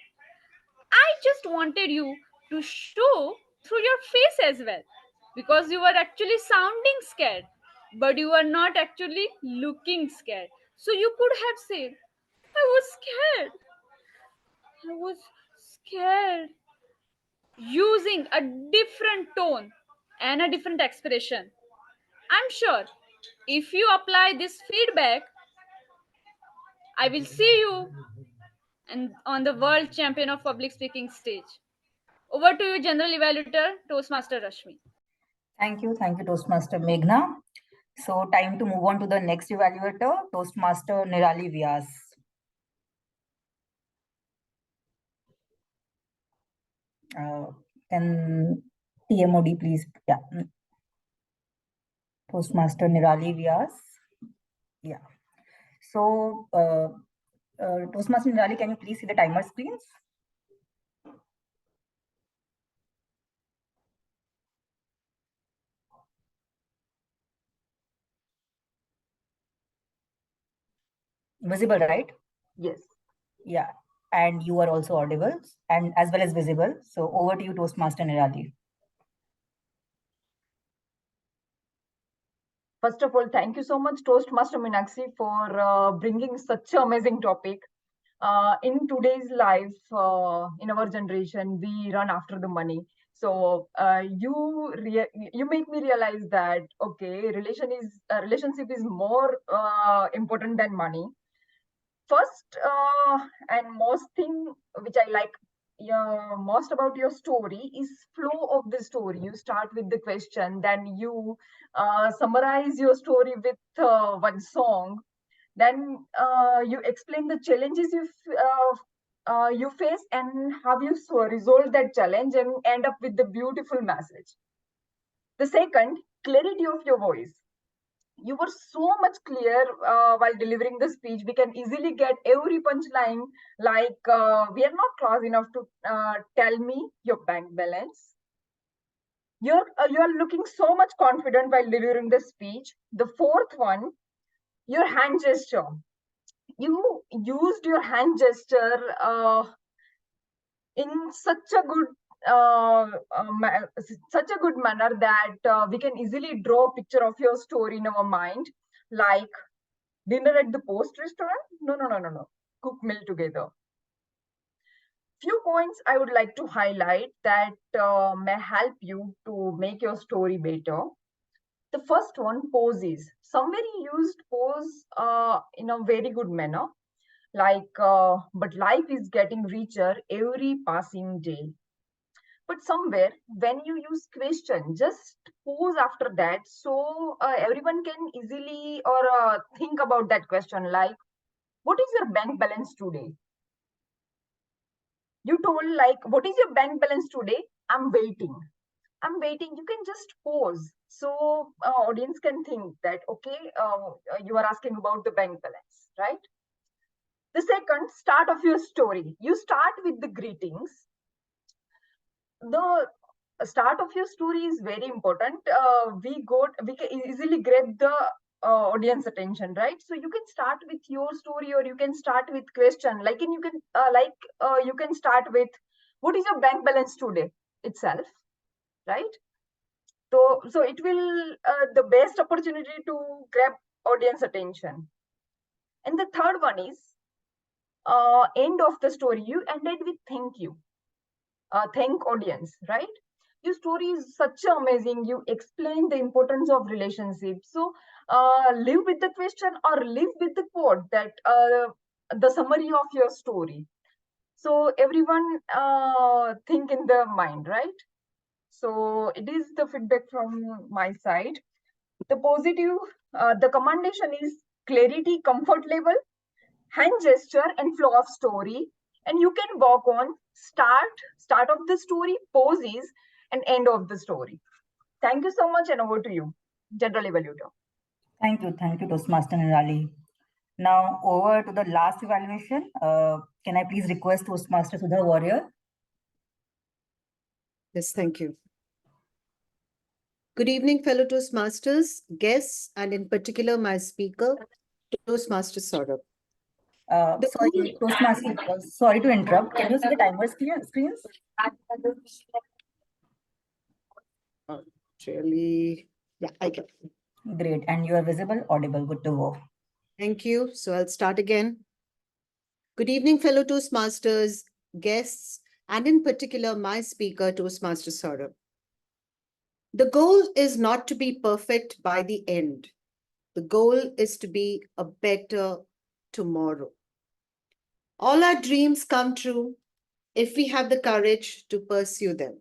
I just wanted you to show through your face as well, because you were actually sounding scared, but you were not actually looking scared. So you could have said, I was scared. I was scared, using a different tone and a different expression. I'm sure if you apply this feedback, I will see you and on the world champion of public speaking stage. Over to you, General Evaluator, Toastmaster Rashmi. Thank you, Toastmaster Meghna. So time to move on to the next evaluator, Toastmaster Nirali Vyas. Can TMOD please? Yeah. Toastmaster Nirali Vyas. Yeah. So Toastmaster Nirali, can you please see the timer screens? Visible, right? Yes. Yeah. And you are also audible and as well as visible. So over to you, Toastmaster Nirali. First of all, thank you so much, Toastmaster Meenakshi, for bringing such an amazing topic. In today's life, in our generation, we run after the money. So you make me realize that okay, relationship is more important than money. First and most thing which I like most about your story is flow of the story. You start with the question, then you summarize your story with one song, then you explain the challenges you face and how you resolve that challenge and end up with the beautiful message. The second, clarity of your voice. You were so much clear while delivering the speech. We can easily get every punchline like we are not close enough to tell me your bank balance. You're looking so much confident while delivering the speech. The fourth one, your hand gesture. You used your hand gesture in such a good such a good manner that we can easily draw a picture of your story in our mind, like dinner at the post restaurant. No. Cook meal together. Few points I would like to highlight that may help you to make your story better. The first one, poses. Somebody used pose in a very good manner, like but life is getting richer every passing day. But somewhere when you use question, just pause after that, so everyone can easily or think about that question, like what is your bank balance today? You told like what is your bank balance today? I'm waiting. You can just pause, so audience can think that okay, you are asking about the bank balance, right? The second, start of your story. You start with the greetings. The start of your story is very important. We can easily grab the audience attention, right? So you can start with your story, or you can start with question, like you can start with what is your bank balance today itself, right? So it will the best opportunity to grab audience attention. And the third one is end of the story. You ended with thank you. Thank audience, right? Your story is such amazing. You explain the importance of relationships. So live with the question or live with the quote that the summary of your story. So everyone think in the mind, right? So it is the feedback from my side. The positive, the commendation is clarity, comfort level, hand gesture, and flow of story. And you can walk on start of the story, pauses, and end of the story. Thank you so much, and over to you, General Evaluator. Thank you, Toastmaster Nirali. Now over to the last evaluation. Can I please request Toastmaster Sudha Warrior? Yes, thank you. Good evening, fellow Toastmasters, guests, and in particular, my speaker, Toastmaster Saurabh. Sorry, Toastmaster, sorry to interrupt. Can you see the timer screens? Actually, yeah, I can. Great, and you are visible, audible, good to go. Thank you. So I'll start again. Good evening, fellow Toastmasters, guests, and in particular, my speaker, Toastmaster Saurabh. The goal is not to be perfect by the end. The goal is to be a better tomorrow. All our dreams come true if we have the courage to pursue them.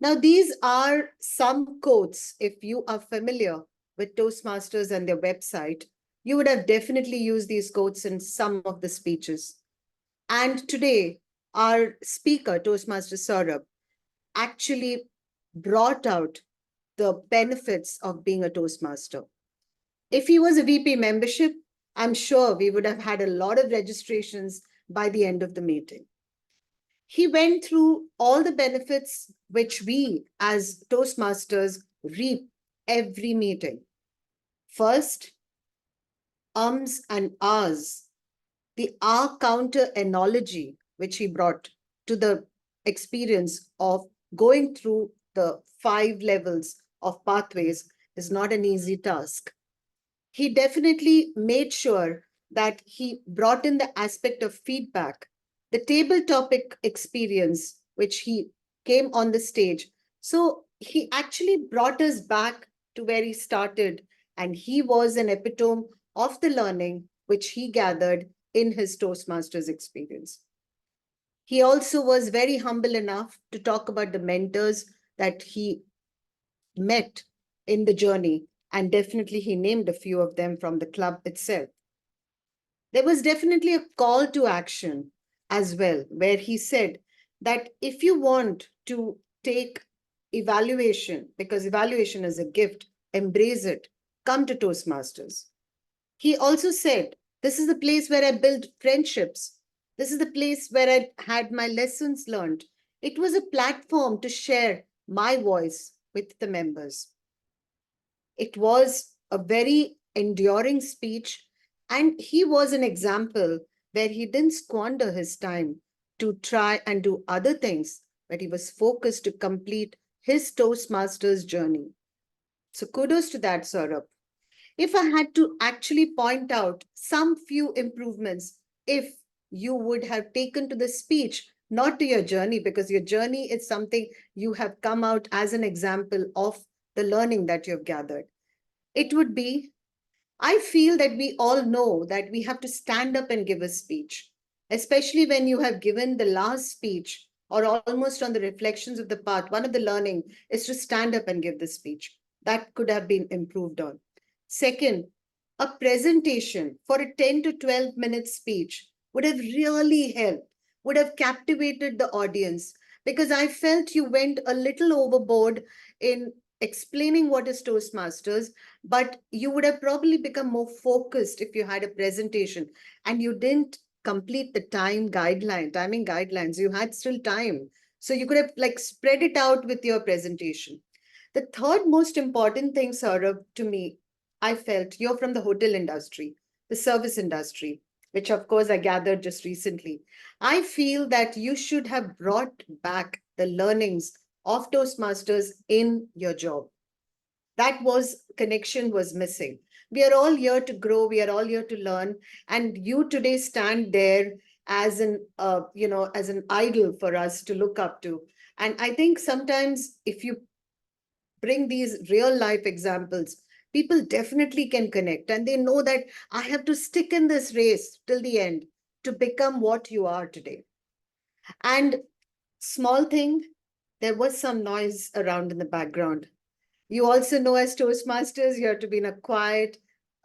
Now, these are some quotes. If you are familiar with Toastmasters and their website, you would have definitely used these quotes in some of the speeches. And today, our speaker, Toastmaster Saurabh, actually brought out the benefits of being a Toastmaster. If he was a VP membership, I'm sure we would have had a lot of registrations by the end of the meeting. He went through all the benefits which we as Toastmasters reap every meeting. First, ums and ahs, the ah counter analogy which he brought to the experience of going through the 5 levels of pathways is not an easy task. He definitely made sure that he brought in the aspect of feedback, the table topic experience, which he came on the stage. So he actually brought us back to where he started, and he was an epitome of the learning which he gathered in his Toastmasters experience. He also was very humble enough to talk about the mentors that he met in the journey, and definitely he named a few of them from the club itself. There was definitely a call to action as well, where he said that if you want to take evaluation, because evaluation is a gift, embrace it, come to Toastmasters. He also said, this is the place where I built friendships. This is the place where I had my lessons learned. It was a platform to share my voice with the members. It was a very enduring speech, and he was an example where he didn't squander his time to try and do other things, but he was focused to complete his Toastmasters journey. So kudos to that, Saurabh. If I had to actually point out some few improvements, if you would have taken to the speech, not to your journey, because your journey is something you have come out as an example of the learning that you've gathered. It would be, I feel that we all know that we have to stand up and give a speech, especially when you have given the last speech or almost on the reflections of the path. One of the learning is to stand up and give the speech. That could have been improved on. Second, a presentation for a 10 to 12 minute speech would have really helped, would have captivated the audience, because I felt you went a little overboard in explaining what is Toastmasters, but you would have probably become more focused if you had a presentation and you didn't complete the timing guidelines. You had still time. So you could have like spread it out with your presentation. The third most important thing, Saurabh, to me, I felt you're from the hotel industry, the service industry, which of course I gathered just recently. I feel that you should have brought back the learnings of Toastmasters in your job. That was connection was missing. We are all here to grow. We are all here to learn. And you today stand there as an, as an idol for us to look up to. And I think sometimes if you bring these real life examples, people definitely can connect, and they know that I have to stick in this race till the end to become what you are today. And small thing, there was some noise around in the background. You also know, as Toastmasters, you have to be in a quiet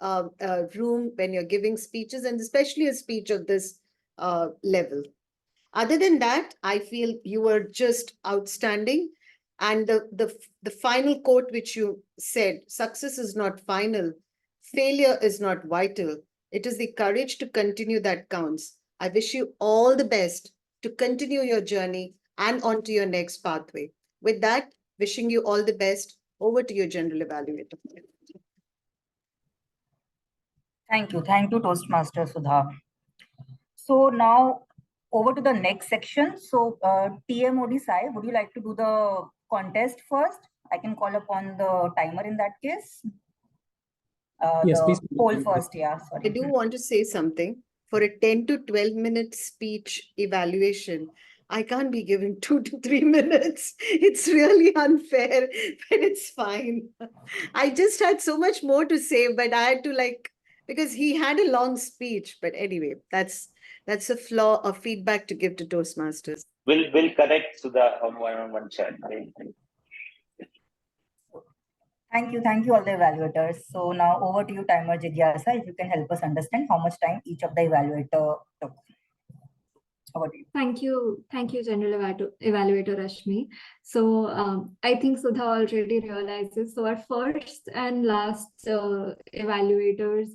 room when you're giving speeches, and especially a speech of this level. Other than that, I feel you were just outstanding. And the final quote which you said, success is not final, failure is not vital. It is the courage to continue that counts. I wish you all the best to continue your journey and onto your next pathway. With that, wishing you all the best. Over to your general evaluator. Thank you, Toastmaster Sudha. So now over to the next section. So TMOD Sai, would you like to do the contest first? I can call upon the timer in that case. Yes, the please. poll first, yeah, sorry. I do want to say something. For a 10 to 12-minute speech evaluation, I can't be given 2 to 3 minutes. It's really unfair, but it's fine. I just had so much more to say, but I had to because he had a long speech. But anyway, that's a flaw of feedback to give to Toastmasters. We'll correct Sudha on one chat. Thank you all the evaluators. So now over to you, timer Jigyasa, if you can help us understand how much time each of the evaluator took. Over to you. Thank you, General Evaluator Rashmi. So I think Sudha already realizes. So our first and last evaluators,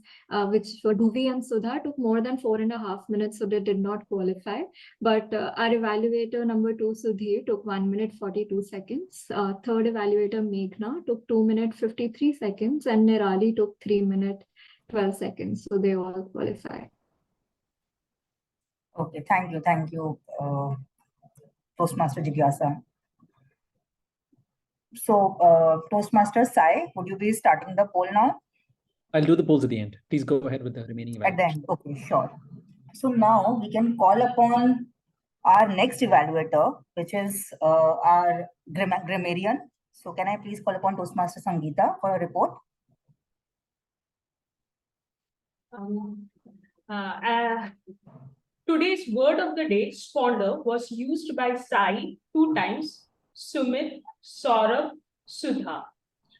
which were Bhuvi and Sudha, took more than 4.5 minutes, so they did not qualify. But our evaluator number 2, Sudhir, took 1 minute 42 seconds. Third evaluator, Meghna, took 2 minute 53 seconds, and Nirali took 3 minute 12 seconds. So they all qualify. Okay, thank you, Toastmaster Jigyasa. So, Toastmaster Sai, would you be starting the poll now? I'll do the polls at the end. Please go ahead with the remaining evaluation. At the end, okay, sure. So now we can call upon our next evaluator, which is our grammarian. So can I please call upon Toastmaster Sangeeta for a report? Today's word of the day, sponder, was used by Sai 2 times, Sumit, Saurabh, Sudha.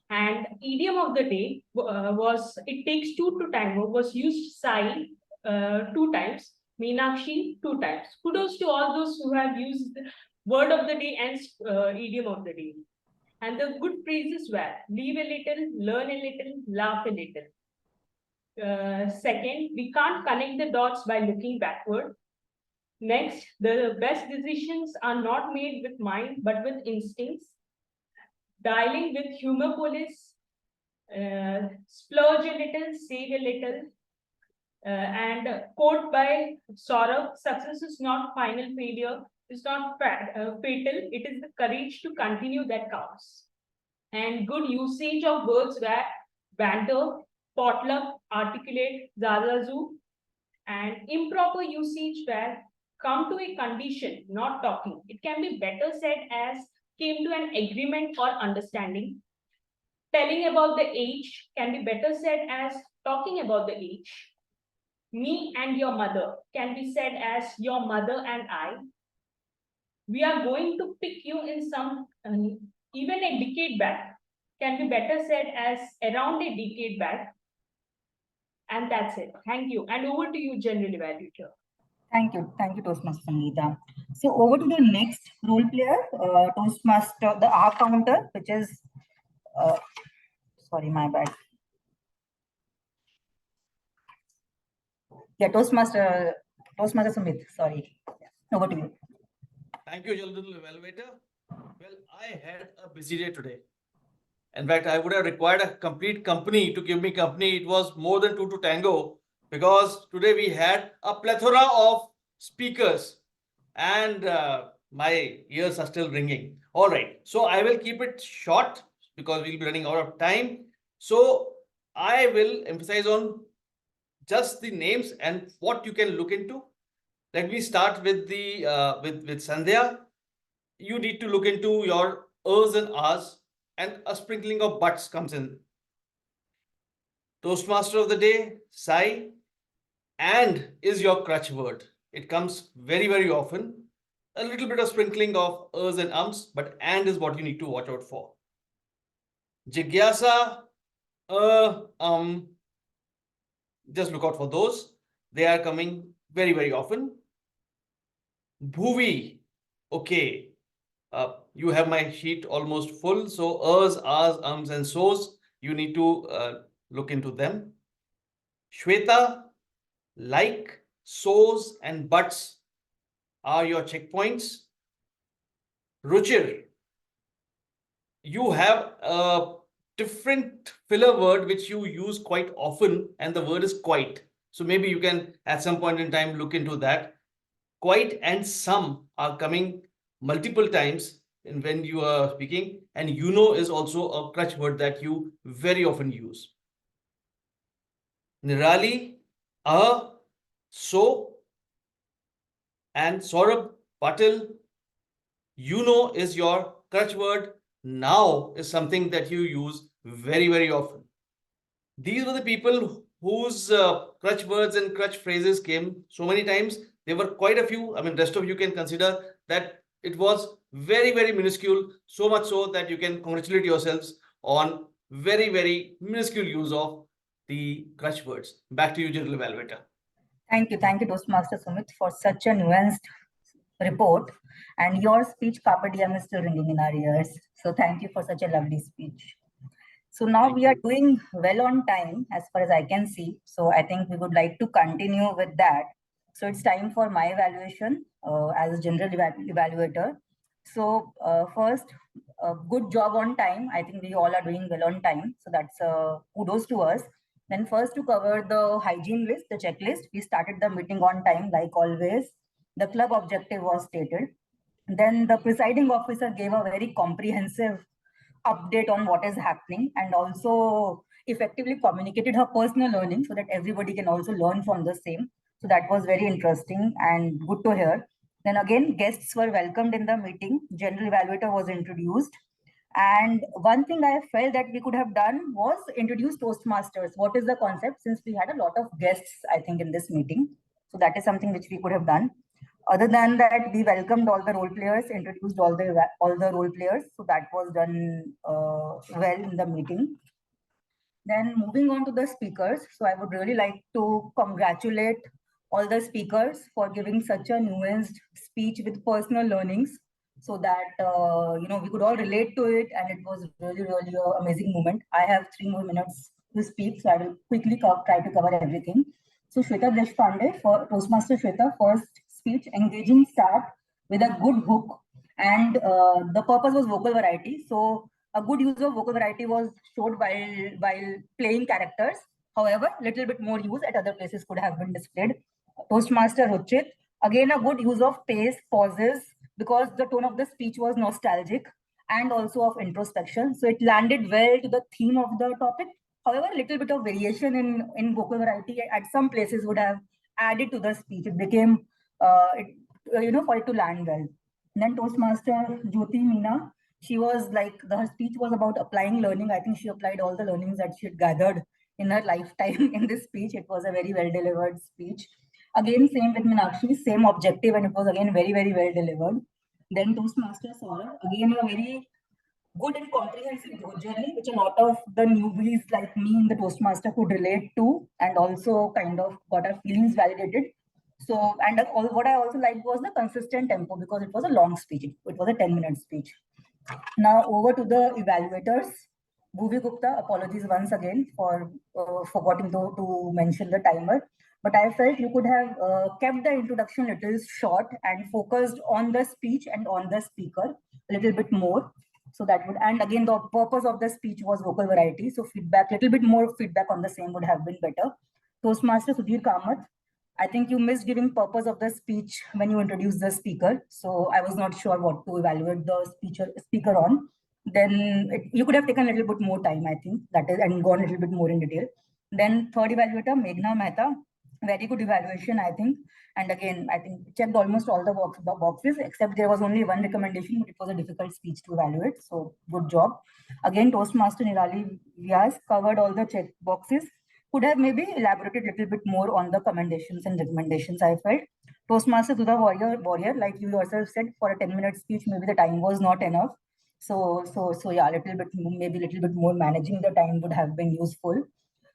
And idiom of the day was it takes 2 to tango, was used Sai 2 times, Meenakshi 2 times. Kudos to all those who have used the word of the day and idiom of the day. And the good phrases were leave a little, learn a little, laugh a little. Second, we can't connect the dots by looking backward. Next, the best decisions are not made with mind, but with instincts. Dialing with humor police, splurge a little, save a little. And quote by Saurabh, success is not final failure, it's not fatal, it is the courage to continue that counts. And good usage of words were banter, potluck, articulate, zazazu, and improper usage were come to a condition, not talking. It can be better said as came to an agreement or understanding. Telling about the age can be better said as talking about the age. Me and your mother can be said as your mother and I. We are going to pick you in some, even a decade back can be better said as around a decade back. And that's it. Thank you. And over to you, General Evaluator. Thank you, Toastmaster Sangeeta. So over to the next role player, Toastmaster, the R counter, which is, sorry, my bad. Yeah, Toastmaster Sumit, sorry. Over to you. Thank you, General Evaluator. Well, I had a busy day today. In fact, I would have required a complete company to give me company. It was more than 2 to tango because today we had a plethora of speakers and my ears are still ringing. All right, so I will keep it short because we'll be running out of time. So I will emphasize on just the names and what you can look into. Let me start with the with Sandhya. You need to look into your ers and ahs, and a sprinkling of buts comes in. Toastmaster of the day, Sai, and is your crutch word. It comes very, very often. a little bit of sprinkling of ers and ums, but and is what you need to watch out for. Jigyasa, just look out for those. They are coming very, very often. Bhuvi, okay. You have my sheet almost full. So ers, ahs, ums, and so's, you need to look into them. Shweta, like, so's, and buts are your checkpoints. Ruchir, you have a different filler word which you use quite often, and the word is quite. So maybe you can at some point in time look into that. Quite and some are coming multiple times when you are speaking, and is also a crutch word that you very often use. Nirali, so, and Saurabh Patil, is your crutch word. Now is something that you use very, very often. These were the people whose crutch words and crutch phrases came so many times. There were quite a few. I mean, rest of you can consider that it was very, very minuscule, so much so that you can congratulate yourselves on very, very minuscule use of the crutch words. Back to you, General Evaluator. Thank you, Toastmaster Sumit, for such a nuanced report. And your speech, Carpe Diem, is still ringing in our ears. So thank you for such a lovely speech. So now we are doing well on time as far as I can see. So I think we would like to continue with that. So it's time for my evaluation as a general evaluator. So first, good job on time. I think we all are doing well on time. So that's kudos to us. Then first, to cover the hygiene list, the checklist, we started the meeting on time like always. The club objective was stated. Then the presiding officer gave a very comprehensive update on what is happening and also effectively communicated her personal learning so that everybody can also learn from the same. So that was very interesting and good to hear. Then again, guests were welcomed in the meeting. General evaluator was introduced. And one thing I felt that we could have done was introduce Toastmasters. What is the concept? Since we had a lot of guests, I think, in this meeting. So that is something which we could have done. Other than that, we welcomed all the role players, introduced all the role players. So that was done well in the meeting. Then moving on to the speakers. So I would really like to congratulate all the speakers for giving such a nuanced speech with personal learnings so that, we could all relate to it. And it was really, really an amazing moment. I have 3 more minutes to speak, so I will quickly try to cover everything. So Shweta Deshpande, for Toastmaster Shweta, first speech, engaging start with a good hook. And the purpose was vocal variety. So a good use of vocal variety was showed while playing characters. However, little bit more use at other places could have been displayed. Toastmaster Ruchit, again a good use of pace, pauses, because the tone of the speech was nostalgic and also of introspection. So it landed well to the theme of the topic. However, a little bit of variation in vocal variety at some places would have added to the speech. It became, for it to land well. Then Toastmaster Jyoti Meena, she was like, her speech was about applying learning. I think she applied all the learnings that she had gathered in her lifetime in this speech. It was a very well delivered speech. Again, same with Meenakshi, same objective, and it was again very, very well delivered. Then Toastmaster Saurabh, again a very good and comprehensive journey, which a lot of the newbies like me in the Toastmaster could relate to, and also kind of got our feelings validated. So, and what I also liked was the consistent tempo, because it was a long speech. It was a 10-minute speech. Now over to the evaluators. Bhuvi Gupta, apologies once again for forgetting to mention the timer. But I felt you could have kept the introduction a little short and focused on the speech and on the speaker a little bit more. So that would, and again, the purpose of the speech was vocal variety. So feedback, little bit more feedback on the same would have been better. Toastmaster Sudhir Kamath, I think you missed giving purpose of the speech when you introduced the speaker. So I was not sure what to evaluate the speaker on. Then you could have taken a little bit more time, I think, that is, and gone a little bit more in detail. Then third evaluator, Meghna Mehta, very good evaluation, I think. And again, I think checked almost all the boxes, except there was only one recommendation, but it was a difficult speech to evaluate. So good job. Again, Toastmaster Nirali Vyas covered all the check boxes. could have maybe elaborated a little bit more on the commendations and recommendations. I felt Toastmasters to the warrior, like you yourself said, for a 10-minute speech, maybe the time was not enough. So yeah, maybe a little bit more managing the time would have been useful.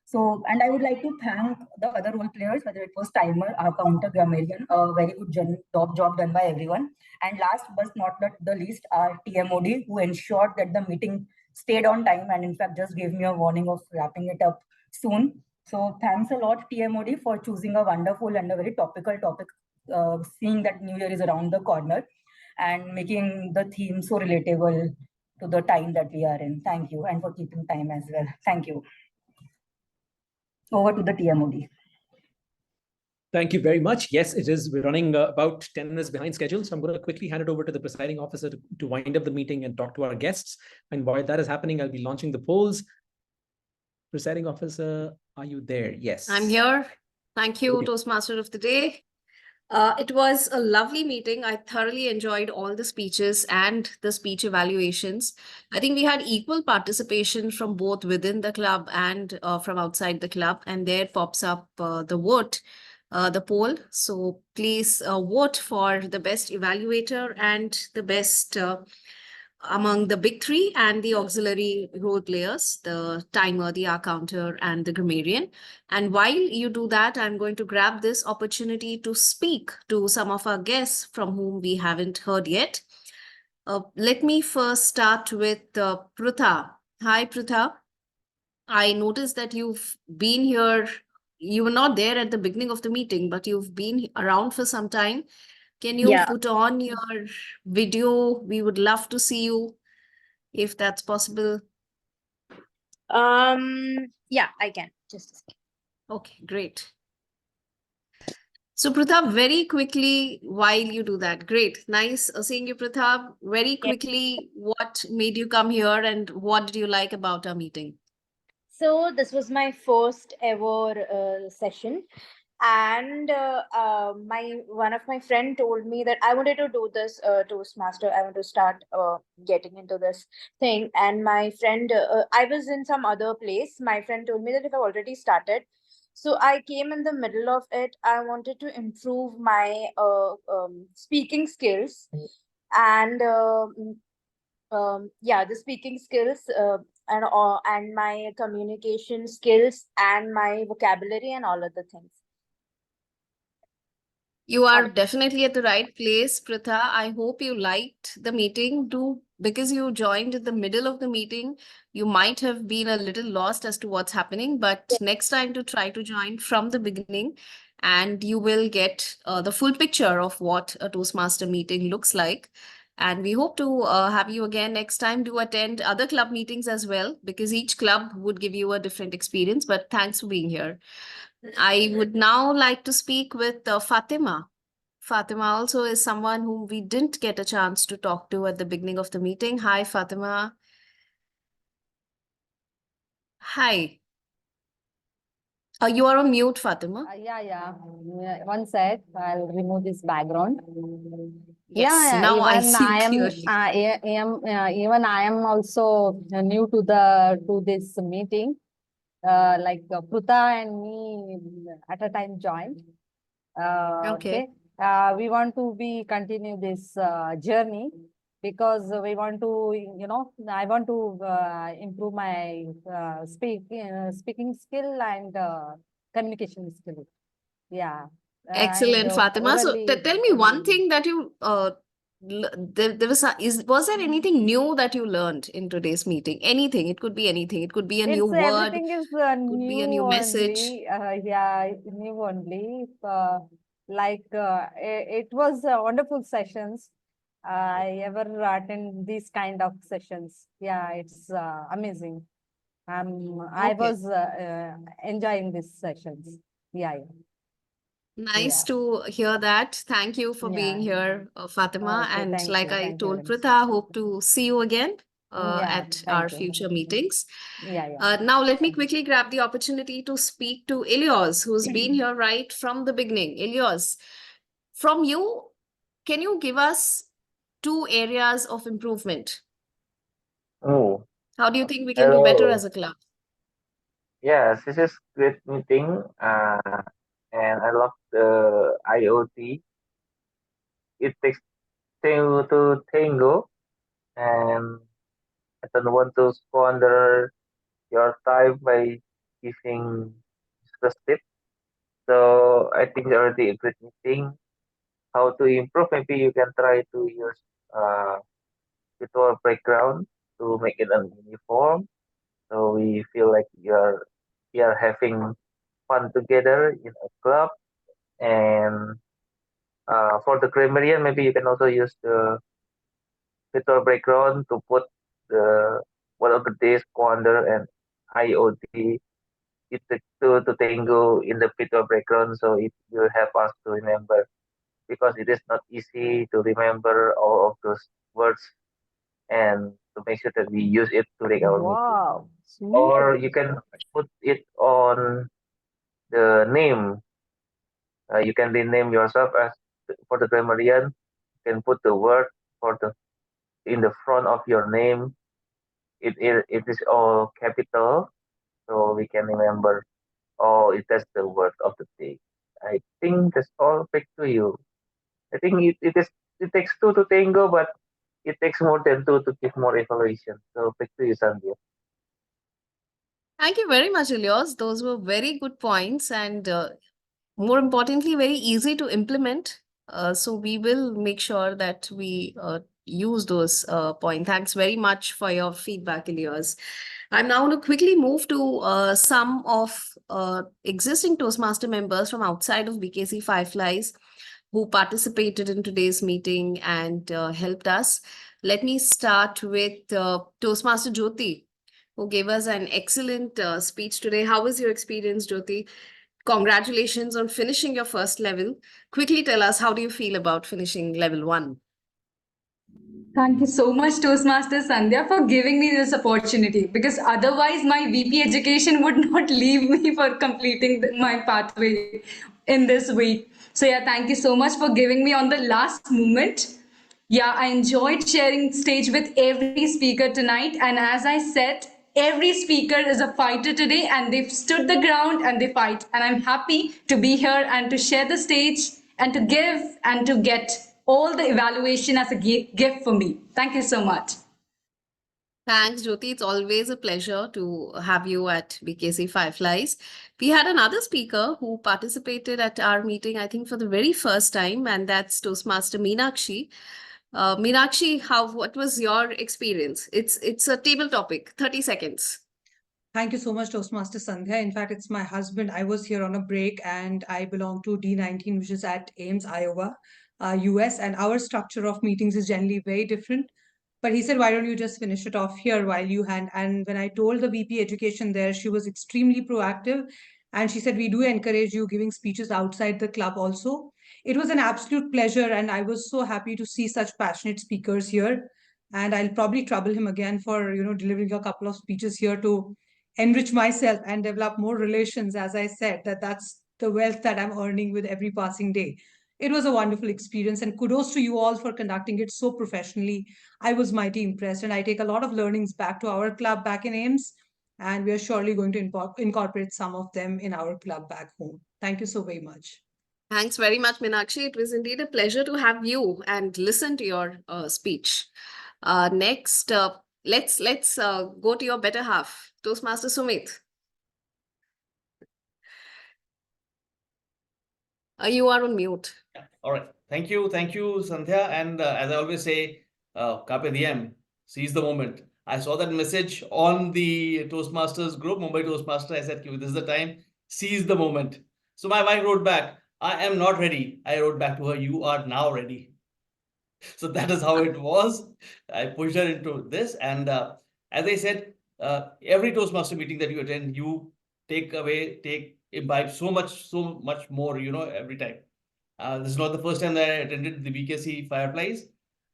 So, and I would like to thank the other role players, whether it was timer, our counter, grammarian, a very good job done by everyone. And last but not the least, our TMOD, who ensured that the meeting stayed on time and in fact just gave me a warning of wrapping it up soon. So thanks a lot, TMOD, for choosing a wonderful and a very topical topic, seeing that New Year is around the corner and making the theme so relatable to the time that we are in. Thank you, and for keeping time as well. Thank you. Over to the TMOD. Thank you very much. Yes, it is. We're running about 10 minutes behind schedule. So I'm going to quickly hand it over to the presiding officer to wind up the meeting and talk to our guests. And while that is happening, I'll be launching the polls. Presiding officer, are you there? Yes. I'm here. Thank you, Toastmaster of the Day. It was a lovely meeting. I thoroughly enjoyed all the speeches and the speech evaluations. I think we had equal participation from both within the club and from outside the club. And there pops up the poll. So please vote for the best evaluator and the best among the big three and the auxiliary role players, the timer, the hour counter, and the grammarian. And while you do that, I'm going to grab this opportunity to speak to some of our guests from whom we haven't heard yet. Let me first start with Prutha. Hi, Prutha. I noticed that you've been here. You were not there at the beginning of the meeting, but you've been around for some time. Can you put on your video? We would love to see you if that's possible. Yeah, I can. Just a second. Okay, great. So Pratap, very quickly, while you do that, great. Nice seeing you, Pratap. Very quickly, what made you come here and what did you like about our meeting? So this was my first ever session. And one of my friend told me that I wanted to do this Toastmaster. I want to start getting into this thing. And my friend, I was in some other place. My friend told me that if I already started, so I came in the middle of it. I wanted to improve my speaking skills and yeah, the speaking skills and my communication skills and my vocabulary and all other things. You are definitely at the right place, Pritha. I hope you liked the meeting. Because you joined in the middle of the meeting, you might have been a little lost as to what's happening, but next time to try to join from the beginning and you will get the full picture of what a Toastmaster meeting looks like. And we hope to have you again next time. Do attend other club meetings as well, because each club would give you a different experience. But thanks for being here. I would now like to speak with Fatima. Fatima also is someone whom we didn't get a chance to talk to at the beginning of the meeting. Hi, Fatima. Hi. You are on mute, Fatima. Yeah. One sec. I'll remove this background. Yes, now I see you clearly. Even I am also new to this meeting. Like Pruta and me at a time joined. Okay. We want to continue this journey because we want to, I want to improve my speaking skill and communication skill. Yeah. Excellent, Fatima. So tell me one thing that you was there anything new that you learned in today's meeting? Anything. It could be anything. It could be a new word. Everything is could be a new message. Yeah, new only. It was wonderful sessions. I ever attend these kind of sessions. Yeah, it's amazing. I was enjoying these sessions. Yeah. Nice to hear that. Thank you for being here, Fatima. Okay, and like I thank you told very Pritha, hope to see you again at thank our you. future meetings. Yeah. Now, let me quickly grab the opportunity to speak to Ilios, who's been here right from the beginning. Ilios, from you, can you give us 2 areas of improvement? Oh, How do you think we can do better as a club? Yes, this is great meeting, and I love the IoT. It takes two to tango, and I don't want to squander your time by giving the tip. So I think it's already a great meeting. How to improve? Maybe you can try to use virtual background to make it an uniform. So we feel like we are having fun together in a club. And for the grammarian, maybe you can also use the virtual background to put the one of the days calendar and IoT it to tango in the virtual background, so it will help us to remember because it is not easy to remember all of those words and to make sure that we use it during our meeting. Wow, sweet. Or you can put it on the name. You can rename yourself as for the grammarian. You can put the word for the in the front of your name. It is all capital, so we can remember. Oh, it is the word of the day. I think that's all. Back to you. I think it takes two to tango, but it takes more than two to give more evaluation. So back to you, Sandhya. Thank you very much, Ilyas. Those were very good points and more importantly, very easy to implement. So we will make sure that we use those points. Thanks very much for your feedback, Ilyas. I'm now going to quickly move to some of existing Toastmaster members from outside of BKC Fireflies who participated in today's meeting and helped us. Let me start with Toastmaster Jyoti, who gave us an excellent speech today. How was your experience, Jyoti? Congratulations on finishing your first level. Quickly tell us, how do you feel about finishing level 1? Thank you so much, Toastmaster Sandhya, for giving me this opportunity because otherwise my VP education would not leave me for completing my pathway in this week. So yeah, thank you so much for giving me on the last moment. Yeah, I enjoyed sharing stage with every speaker tonight. And as I said, every speaker is a fighter today and they've stood the ground and they fight. And I'm happy to be here and to share the stage and to give and to get all the evaluation as a gift for me. Thank you so much. Thanks, Jyoti. It's always a pleasure to have you at BKC Fireflies. We had another speaker who participated at our meeting, I think, for the very first time, and that's Toastmaster Meenakshi. Meenakshi, what was your experience? It's a table topic, 30 seconds. Thank you so much, Toastmaster Sandhya. In fact, it's my husband. I was here on a break and I belong to D19, which is at Ames, Iowa, US. And our structure of meetings is generally very different. But he said, why don't you just finish it off here while you hand? And when I told the VP education there, she was extremely proactive. And she said, we do encourage you giving speeches outside the club also. It was an absolute pleasure. And I was so happy to see such passionate speakers here. And I'll probably trouble him again for, delivering a couple of speeches here to enrich myself and develop more relations. As I said, that's the wealth that I'm earning with every passing day. It was a wonderful experience and kudos to you all for conducting it so professionally. I was mighty impressed and I take a lot of learnings back to our club back in Ames, and we are surely going to incorporate some of them in our club back home. Thank you so very much. Thanks very much, Meenakshi. It was indeed a pleasure to have you and listen to your speech. Next, let's go to your better half, Toastmaster Sumit. You are on mute. Yeah. All right. Thank you, Sandhya. And as I always say, Carpe Diem, seize the moment. I saw that message on the Toastmasters group, Mumbai Toastmaster. I said, this is the time, seize the moment. So my wife wrote back, I am not ready. I wrote back to her, you are now ready. So that is how it was. I pushed her into this. And as I said, every Toastmaster meeting that you attend, you imbibe so much more, every time. This is not the first time that I attended the BKC Fireflies.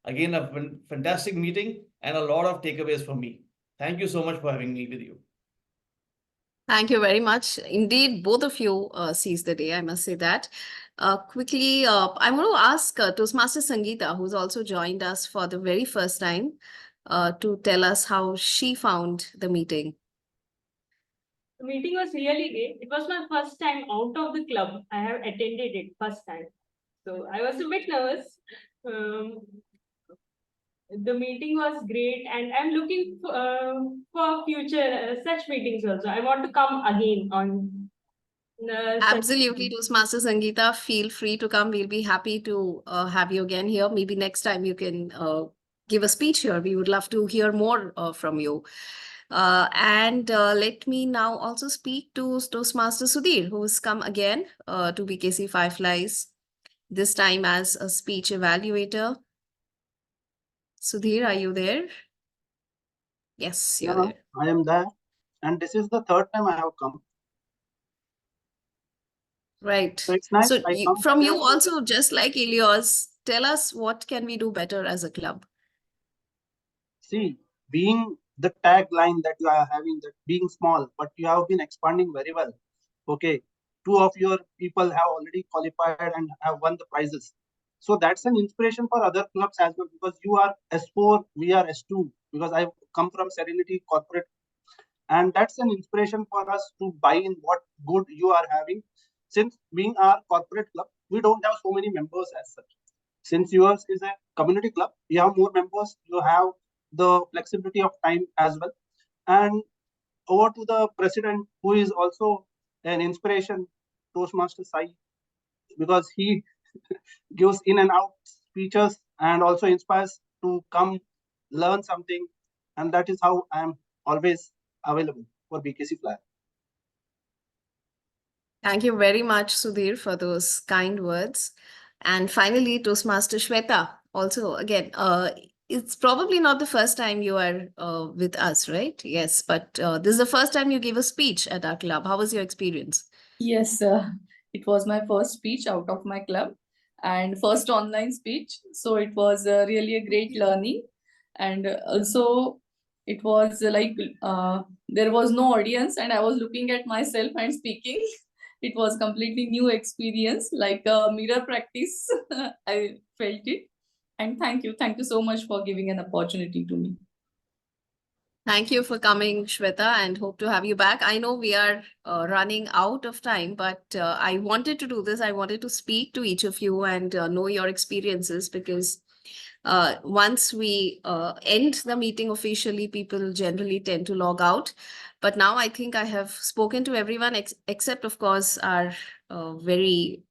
Again, a fantastic meeting and a lot of takeaways from me. Thank you so much for having me with you. Thank you very much. Indeed, both of you seized the day, I must say that. Quickly, I'm going to ask Toastmaster Sangeeta, who's also joined us for the very first time, to tell us how she found the meeting. The meeting was really great. It was my first time out of the club. I have attended it first time. So I was a bit nervous. The meeting was great, and I'm looking for future such meetings also. I want to come again on Absolutely, Toastmaster Sangeeta, feel free to come. We'll be happy to have you again here. Maybe next time you can give a speech here. We would love to hear more from you. And let me now also speak to Toastmaster Sudhir, who's come again to BKC Fireflies, this time as a speech evaluator. Sudhir, are you there? Yes, you're there. I am there. And this is the third time I have come. Right. So it's nice. So I come from you here to also, just like Ilios, tell us what can we do better as a club? see, being the tagline that you are having, that being small, but you have been expanding very well. Okay, 2 of your people have already qualified and have won the prizes. So that's an inspiration for other clubs as well, because you are S4, we are S2, because I come from Serenity Corporate, and that's an inspiration for us to buy in what good you are having. Since being our corporate club, we don't have so many members as such. Since yours is a community club, you have more members, you have the flexibility of time as well. And over to the president, who is also an inspiration, Toastmaster Sai, because he gives in and out speeches and also inspires to come learn something. And that is how I am always available for BKC Flyer. Thank you very much, Sudhir, for those kind words. And finally, Toastmaster Shweta, also again, it's probably not the first time you are with us, right? Yes, but this is the first time you gave a speech at our club. How was your experience? Yes, it was my first speech out of my club and first online speech. So it was really a great learning. And also, it was there was no audience, and I was looking at myself and speaking. It was completely new experience, like a mirror practice. I felt it. And thank you so much for giving an opportunity to me. Thank you for coming, Shweta, and hope to have you back. I know we are running out of time, but I wanted to do this. I wanted to speak to each of you and know your experiences, because once we end the meeting officially, people generally tend to log out. But now I think I have spoken to everyone except, of course, our very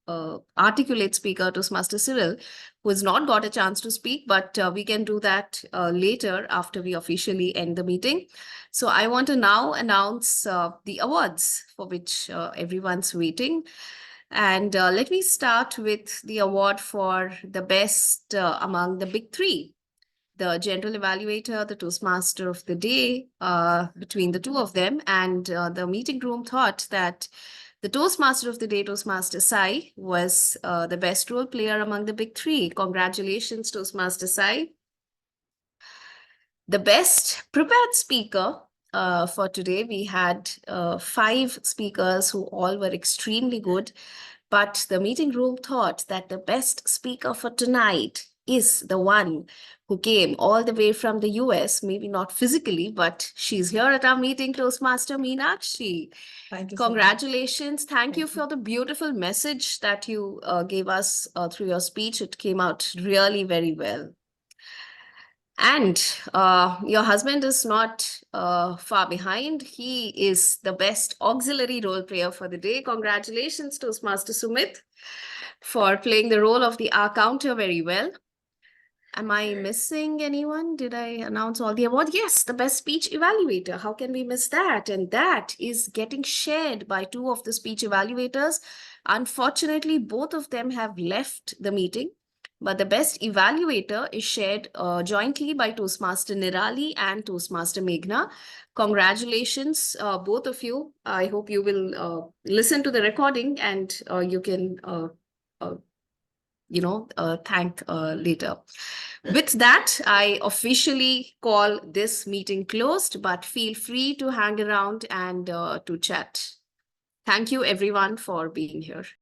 articulate speaker, Toastmaster Cyril, who has not got a chance to speak, but we can do that later after we officially end the meeting. So I want to now announce the awards for which everyone's waiting. And let me start with the award for the best among the big three. The general evaluator, the Toastmaster of the day, between the two of them, and the meeting room thought that the Toastmaster of the day, Toastmaster Sai, was the best role player among the big three. Congratulations, Toastmaster Sai. The best prepared speaker for today, we had 5 speakers who all were extremely good, but the meeting room thought that the best speaker for tonight is the one who came all the way from the US, maybe not physically, but she's here at our meeting, Toastmaster Meenakshi. Thank you. Congratulations. Thank you for the beautiful message that you gave us through your speech. It came out really very well. And your husband is not far behind. He is the best auxiliary role player for the day. Congratulations, Toastmaster Sumit, for playing the role of the counter very well. Am I missing anyone? Did I announce all the awards? Yes, the best speech evaluator. How can we miss that? And that is getting shared by 2 of the speech evaluators. Unfortunately, both of them have left the meeting, but the best evaluator is shared jointly by Toastmaster Nirali and Toastmaster Meghna. Congratulations, both of you. I hope you will listen to the recording and you can thank later. With that, I officially call this meeting closed, but feel free to hang around and to chat. Thank you everyone for being here.